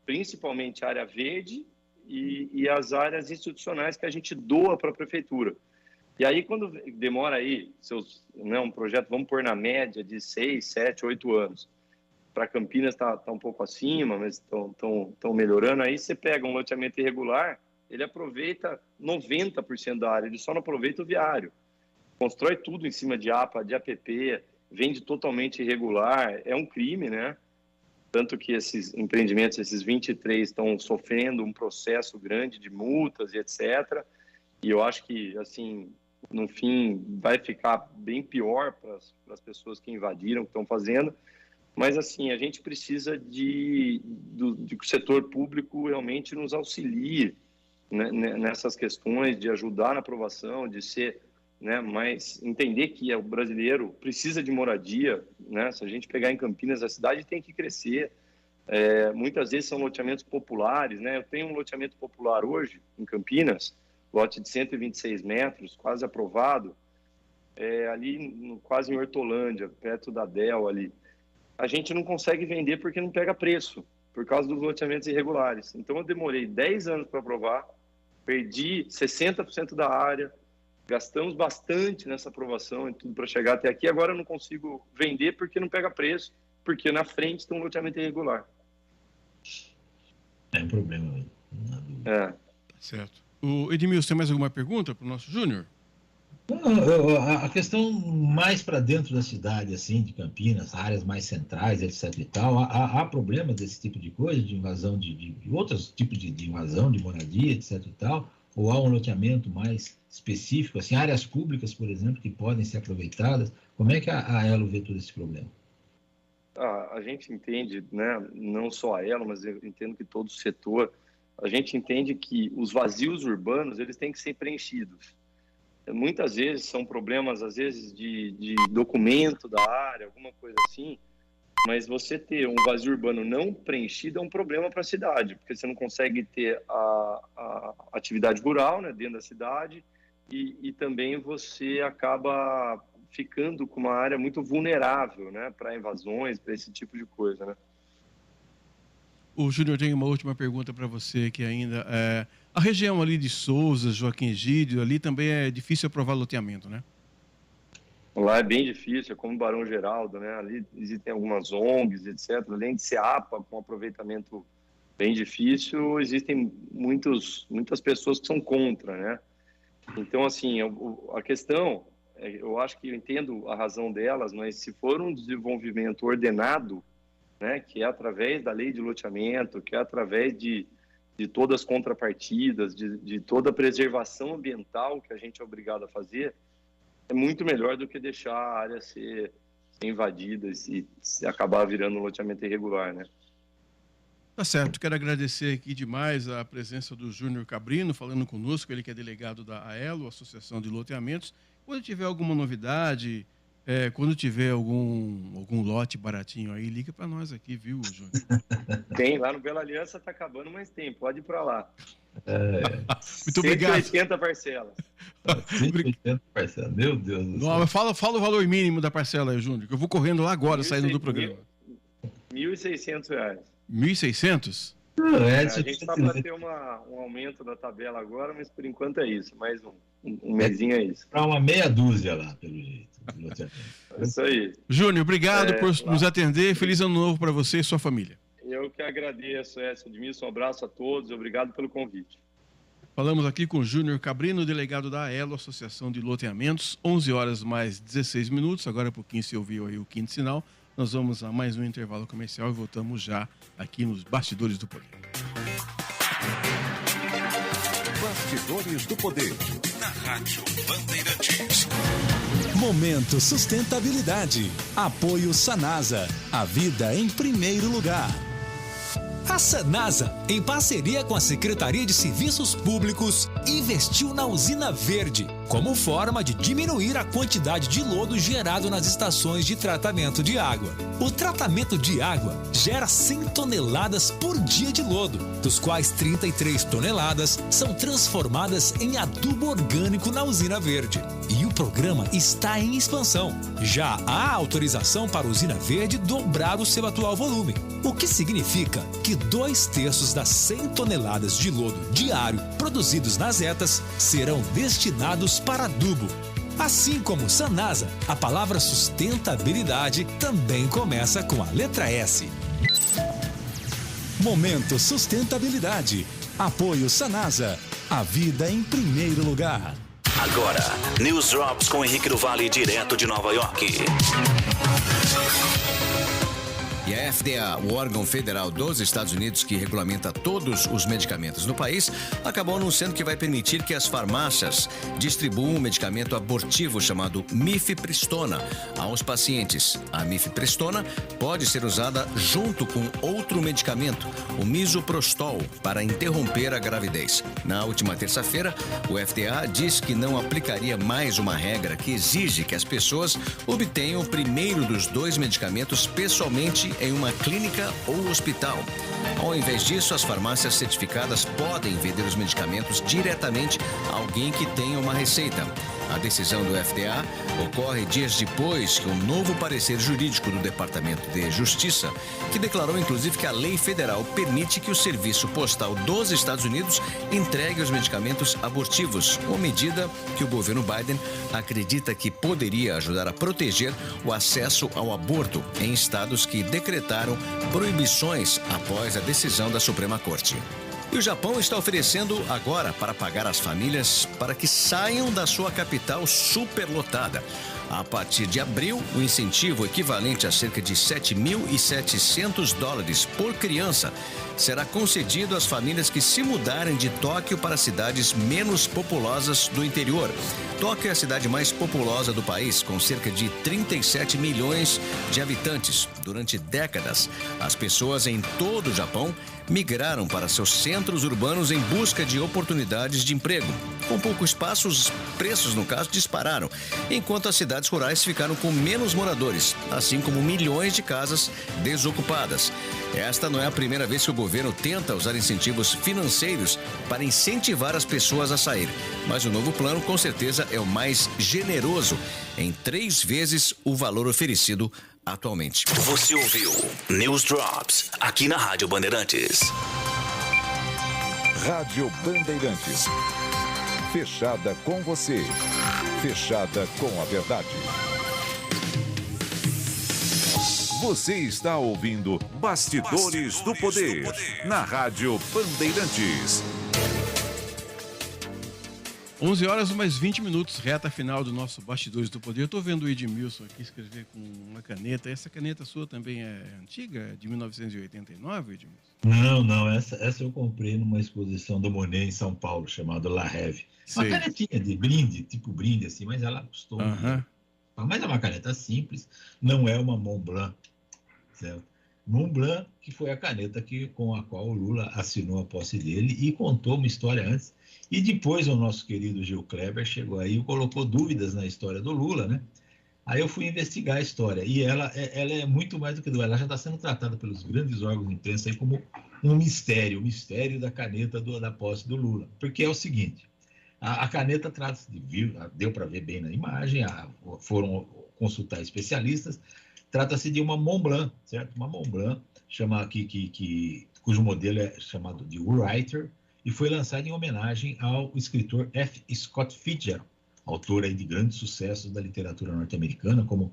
principalmente a área verde e as áreas institucionais que a gente doa para a prefeitura. E aí, quando demora aí um projeto, vamos pôr na média de 6, 7, 8 anos, para Campinas está um pouco acima, mas estão melhorando. Aí você pega um loteamento irregular, ele aproveita 90% da área, ele só não aproveita o viário. Constrói tudo em cima de APA, de APP, vende totalmente irregular, é um crime, né? Tanto que esses empreendimentos, esses 23, estão sofrendo um processo grande de multas e etc. E eu acho que, assim, no fim, vai ficar bem pior para as pessoas que invadiram, que estão fazendo. Mas, assim, a gente precisa de que o setor público realmente nos auxilie, né, nessas questões, de ajudar na aprovação, de ser, né, mas entender que o brasileiro precisa de moradia, né? Se a gente pegar em Campinas, a cidade tem que crescer. Muitas vezes são loteamentos populares, né? Eu tenho um loteamento popular hoje, em Campinas, lote de 126 metros, quase aprovado, ali quase em Hortolândia, perto da Del ali. A gente não consegue vender porque não pega preço, por causa dos loteamentos irregulares. Então, eu demorei 10 anos para aprovar, perdi 60% da área, gastamos bastante nessa aprovação e tudo para chegar até aqui. Agora eu não consigo vender porque não pega preço, porque na frente tem um loteamento irregular. É um problema. Certo. O Edmilson, tem mais alguma pergunta para o nosso Júnior? A questão mais para dentro da cidade, assim, de Campinas, áreas mais centrais, etc e tal, há problemas desse tipo de coisa, de invasão de outros tipos de invasão, de moradia, etc e tal, ou há um loteamento mais específico, assim, áreas públicas, por exemplo, que podem ser aproveitadas? Como é que a Elo vê todo esse problema? A gente entende, né, não só a Elo, mas eu entendo que todo o setor, a gente entende que os vazios urbanos, eles têm que ser preenchidos. Muitas vezes são problemas, às vezes, de documento da área, alguma coisa assim, mas você ter um vazio urbano não preenchido é um problema para a cidade, porque você não consegue ter a atividade rural, né, dentro da cidade, e também você acaba ficando com uma área muito vulnerável, né, para invasões, para esse tipo de coisa, né? O Júnior tem uma última pergunta para você, que ainda a região ali de Souza, Joaquim Egídio, ali também é difícil aprovar loteamento, né? Lá é bem difícil, é como Barão Geraldo, né? Ali existem algumas ONGs, etc. Além de SEAPA, com aproveitamento bem difícil, existem muitas pessoas que são contra, né? Então, assim, a questão, eu acho que eu entendo a razão delas, mas se for um desenvolvimento ordenado, né, que é através da lei de loteamento, que é através de todas as contrapartidas, de toda a preservação ambiental que a gente é obrigado a fazer, é muito melhor do que deixar a área ser invadida e se acabar virando um loteamento irregular, né? Tá certo, quero agradecer aqui demais a presença do Júnior Cabrino, falando conosco, ele que é delegado da AELO, Associação de Loteamentos. Quando tiver alguma novidade, quando tiver algum lote baratinho aí, liga para nós aqui, viu, Júnior? Tem, lá no Bela Aliança tá acabando, mas tem, pode ir para lá. Muito obrigado. 180 parcelas. 180 parcelas, meu Deus do céu. Fala o valor mínimo da parcela aí, Júnior, que eu vou correndo lá agora, saindo do programa. R$ 1.600. 1.600? A gente está para ter um aumento da tabela agora, mas por enquanto é isso. Mais um mesinho é isso. Para uma meia dúzia lá, pelo jeito. É isso aí. Júnior, obrigado por nos atender. Feliz ano novo para você e sua família. Eu que agradeço, Edmilson. Um abraço a todos. Obrigado pelo convite. Falamos aqui com o Júnior Cabrino, delegado da AELO, Associação de Loteamentos. 11 horas mais 16 minutos. Agora, por quem se ouviu aí o quinto sinal, nós vamos a mais um intervalo comercial e voltamos já aqui nos Bastidores do Poder. Bastidores do Poder. Na Rádio Bandeirantes. Momento Sustentabilidade. Apoio Sanasa. A vida em primeiro lugar. A Sanasa, em parceria com a Secretaria de Serviços Públicos, investiu na usina verde, como forma de diminuir a quantidade de lodo gerado nas estações de tratamento de água. O tratamento de água gera 100 toneladas por dia de lodo, dos quais 33 toneladas são transformadas em adubo orgânico na usina verde. E o programa está em expansão. Já há autorização para a usina verde dobrar o seu atual volume, o que significa que 2/3 das 100 toneladas de lodo diário produzidos nas ETAs serão destinados para adubo. Assim como Sanasa, a palavra sustentabilidade também começa com a letra S. Momento Sustentabilidade. Apoio Sanasa. A vida em primeiro lugar. Agora, News Drops com Henrique do Vale, direto de Nova York. E a FDA, o órgão federal dos Estados Unidos que regulamenta todos os medicamentos no país, acabou anunciando que vai permitir que as farmácias distribuam um medicamento abortivo chamado mifepristona aos pacientes. A mifepristona pode ser usada junto com outro medicamento, o misoprostol, para interromper a gravidez. Na última terça-feira, o FDA disse que não aplicaria mais uma regra que exige que as pessoas obtenham o primeiro dos 2 medicamentos pessoalmente em uma clínica ou hospital. Ao invés disso, as farmácias certificadas podem vender os medicamentos diretamente a alguém que tenha uma receita. A decisão do FDA ocorre dias depois que um novo parecer jurídico do Departamento de Justiça, que declarou inclusive que a lei federal permite que o Serviço Postal dos Estados Unidos entregue os medicamentos abortivos, uma medida que o governo Biden acredita que poderia ajudar a proteger o acesso ao aborto em estados que decretaram proibições após a decisão da Suprema Corte. E o Japão está oferecendo agora para pagar as famílias para que saiam da sua capital superlotada. A partir de abril, o incentivo equivalente a cerca de $7.700 por criança será concedido às famílias que se mudarem de Tóquio para cidades menos populosas do interior. Tóquio é a cidade mais populosa do país, com cerca de 37 milhões de habitantes. Durante décadas, as pessoas em todo o Japão migraram para seus centros urbanos em busca de oportunidades de emprego. Com pouco espaço, os preços, no caso, dispararam, enquanto as cidades rurais ficaram com menos moradores, assim como milhões de casas desocupadas. Esta não é a primeira vez que o governo tenta usar incentivos financeiros para incentivar as pessoas a sair, mas o novo plano, com certeza, é o mais generoso, em 3 vezes o valor oferecido atualmente. Você ouviu News Drops aqui na Rádio Bandeirantes. Rádio Bandeirantes. Fechada com você. Fechada com a verdade. Você está ouvindo Bastidores do Poder na Rádio Bandeirantes. 11 horas mais 20 minutos, reta final do nosso Bastidores do Poder. Eu estou vendo o Edmilson aqui escrever com uma caneta. Essa caneta sua também é antiga? De 1989, Edmilson? Não. Essa eu comprei numa exposição do Monet em São Paulo, chamada La Rêve. Uma canetinha de brinde, tipo brinde, assim, mas ela custou. Mas é uma caneta simples, não é uma Montblanc, certo? Montblanc, que foi a caneta com a qual o Lula assinou a posse dele e contou uma história antes. E depois o nosso querido Gil Kleber chegou aí e colocou dúvidas na história do Lula, né? Aí eu fui investigar a história e ela é muito mais do que ela já está sendo tratada pelos grandes órgãos de imprensa aí como um mistério, o mistério da caneta da posse do Lula. Porque é o seguinte, a caneta trata-se de, deu para ver bem na imagem, foram consultar especialistas, trata-se de uma Montblanc, certo? Uma Montblanc, cujo modelo é chamado de Writer, e foi lançado em homenagem ao escritor F. Scott Fitzgerald, autor aí de grandes sucessos da literatura norte-americana, como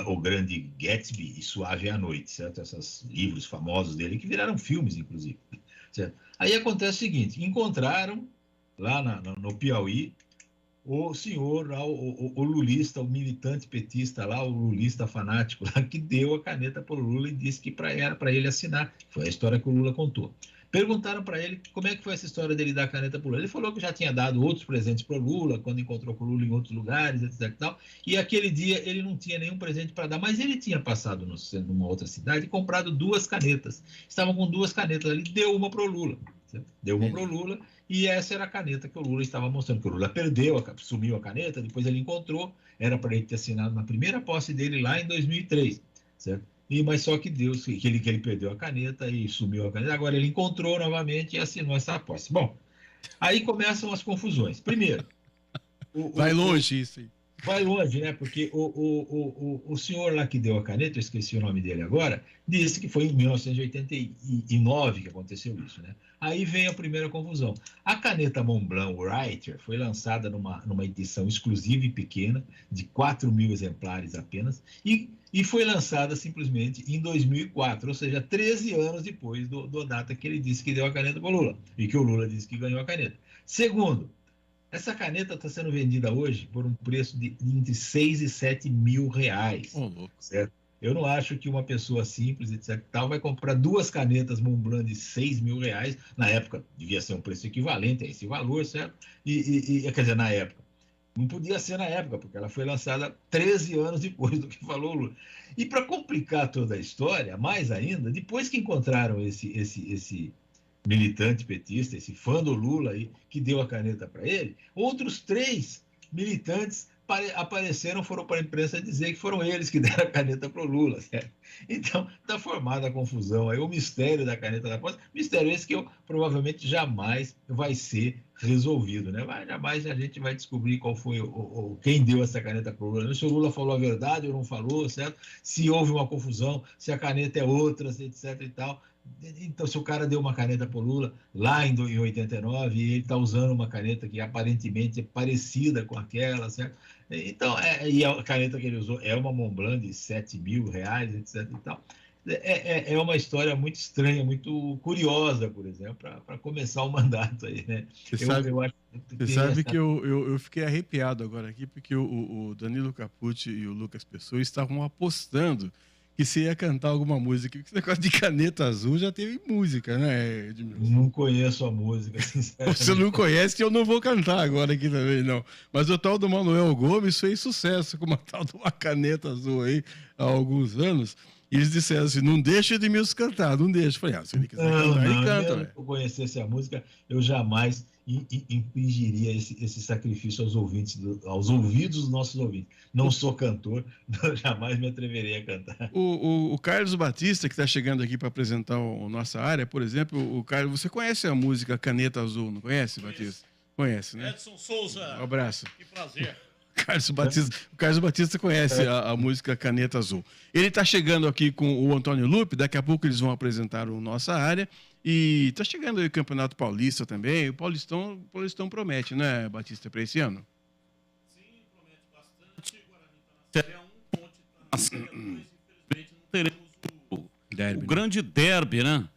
O Grande Gatsby e Suave à Noite, certo? Esses livros famosos dele, que viraram filmes, inclusive. Certo? Aí acontece o seguinte, encontraram lá no Piauí o senhor, lá, o lulista, o militante petista lá, o lulista fanático lá, que deu a caneta para o Lula e disse que era para ele assinar. Foi a história que o Lula contou. Perguntaram para ele como é que foi essa história dele dar a caneta para o Lula. Ele falou que já tinha dado outros presentes para o Lula, quando encontrou com o Lula em outros lugares, etc. E tal. E aquele dia ele não tinha nenhum presente para dar, mas ele tinha passado numa outra cidade e comprado 2 canetas. Estavam com 2 canetas ali, deu uma para o Lula. Certo? Deu uma para o Lula e essa era a caneta que o Lula estava mostrando. Que o Lula perdeu, sumiu a caneta, depois ele encontrou, era para ele ter assinado na primeira posse dele lá em 2003, certo? Mas só que Deus, que ele perdeu a caneta e sumiu a caneta, agora ele encontrou novamente e assinou essa posse. Bom, aí começam as confusões. Primeiro... Vai longe isso aí. Vai longe, né? Porque o senhor lá que deu a caneta, eu esqueci o nome dele agora, disse que foi em 1989 que aconteceu isso, né? Aí vem a primeira confusão. A caneta Montblanc Writer foi lançada numa edição exclusiva e pequena, de 4.000 exemplares apenas, e foi lançada simplesmente em 2004, ou seja, 13 anos depois da data que ele disse que deu a caneta para o Lula, e que o Lula disse que ganhou a caneta. Segundo, essa caneta está sendo vendida hoje por um preço de entre 6 e 7 mil reais. Certo? Eu não acho que uma pessoa simples, etc., tal, vai comprar 2 canetas Montblanc de 6 mil reais. Na época, devia ser um preço equivalente a esse valor, certo? Quer dizer, na época. Não podia ser na época, porque ela foi lançada 13 anos depois do que falou o Lula. E para complicar toda a história, mais ainda, depois que encontraram esse militante petista, esse fã do Lula aí, que deu a caneta para ele, outros 3 militantes apareceram, foram para a imprensa dizer que foram eles que deram a caneta para o Lula, certo? Então, está formada a confusão aí, o mistério da caneta da posse, mistério esse que provavelmente jamais vai ser resolvido, né? Mas jamais a gente vai descobrir qual foi quem deu essa caneta para o Lula. Se o Lula falou a verdade ou não falou, certo? Se houve uma confusão, se a caneta é outra, etc. e tal. Então, se o cara deu uma caneta para o Lula lá em 89 e ele está usando uma caneta que aparentemente é parecida com aquela, certo? Então, e a caneta que ele usou é uma Montblanc de R$7.000, etc. e tal. É uma história muito estranha, muito curiosa, por exemplo, para começar o mandato aí, né? Você sabe que eu fiquei arrepiado agora aqui, porque o Danilo Capucci e o Lucas Pessoa estavam apostando que você ia cantar alguma música. Esse negócio de caneta azul já teve música, né, Edmilson? Não conheço a música, sinceramente. Você não conhece, que eu não vou cantar agora aqui também, não. Mas o tal do Manuel Gomes fez sucesso com uma tal de uma caneta azul aí há alguns anos. E eles disseram assim, não deixa Edmilson cantar, não deixa. Eu falei, se ele quiser cantar, ele canta. Se eu conhecesse a música, eu jamais infringiria esse sacrifício aos ouvidos dos nossos ouvintes. Não sou cantor, jamais me atreverei a cantar. O Carlos Batista, que está chegando aqui para apresentar a nossa área, por exemplo, o Carlos, você conhece a música Caneta Azul, não conhece, Batista? Conhece, né? Edson Souza. Um abraço. Que prazer. O Carlos Batista conhece a música Caneta Azul. Ele está chegando aqui com o Antônio Lupe, daqui a pouco eles vão apresentar a nossa área. E está chegando aí o Campeonato Paulista também. O Paulistão promete, né, Batista, para esse ano? Sim, promete bastante. Série A1, Ponte está na Série A2. Infelizmente não teremos o grande derby, né?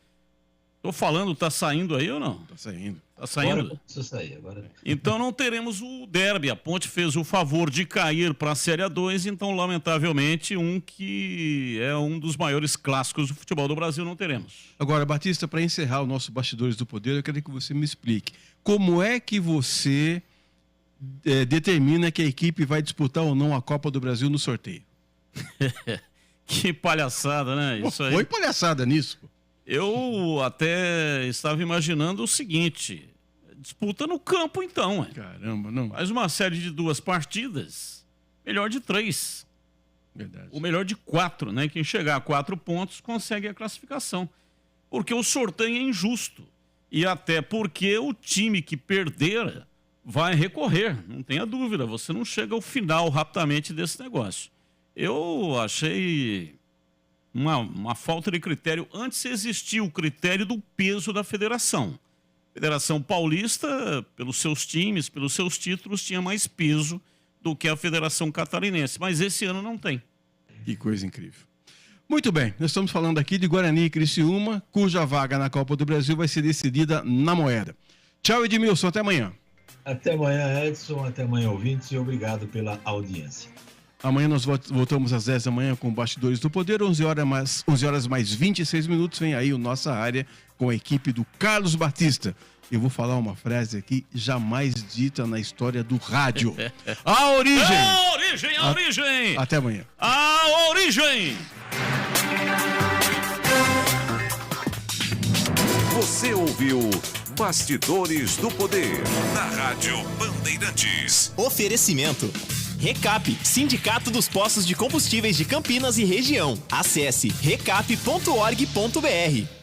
Tô falando, tá saindo aí ou não? Tá saindo. Tá saindo? Agora precisa sair, agora. Então não teremos o derby. A Ponte fez o favor de cair para a Série A2, então, lamentavelmente, que é um dos maiores clássicos do futebol do Brasil, não teremos. Agora, Batista, para encerrar o nosso Bastidores do Poder, eu quero que você me explique. Como é que você determina que a equipe vai disputar ou não a Copa do Brasil no sorteio? Que palhaçada, né? Isso aí. Foi palhaçada nisso, pô. Eu até estava imaginando o seguinte, disputa no campo então. Caramba, não. Faz uma série de 2 partidas, melhor de 3. Verdade. O melhor de 4, né? Quem chegar a 4 pontos consegue a classificação. Porque o sorteio é injusto. E até porque o time que perder vai recorrer, não tenha dúvida. Você não chega ao final rapidamente desse negócio. Eu achei uma falta de critério. Antes existia o critério do peso da federação. A Federação Paulista, pelos seus times, pelos seus títulos, tinha mais peso do que a Federação Catarinense. Mas esse ano não tem. Que coisa incrível. Muito bem, nós estamos falando aqui de Guarani e Criciúma, cuja vaga na Copa do Brasil vai ser decidida na Moeda. Tchau, Edmilson, até amanhã. Até amanhã, Edson, até amanhã, ouvintes, e obrigado pela audiência. Amanhã nós voltamos às 10 da manhã com Bastidores do Poder, 11 horas mais 26 minutos, vem aí a nossa área com a equipe do Carlos Batista. Eu vou falar uma frase aqui jamais dita na história do rádio. A origem! A origem, a origem! Até amanhã. A origem! Você ouviu Bastidores do Poder, na Rádio Bandeirantes. Oferecimento. Recap, Sindicato dos Postos de Combustíveis de Campinas e Região. Acesse recap.org.br.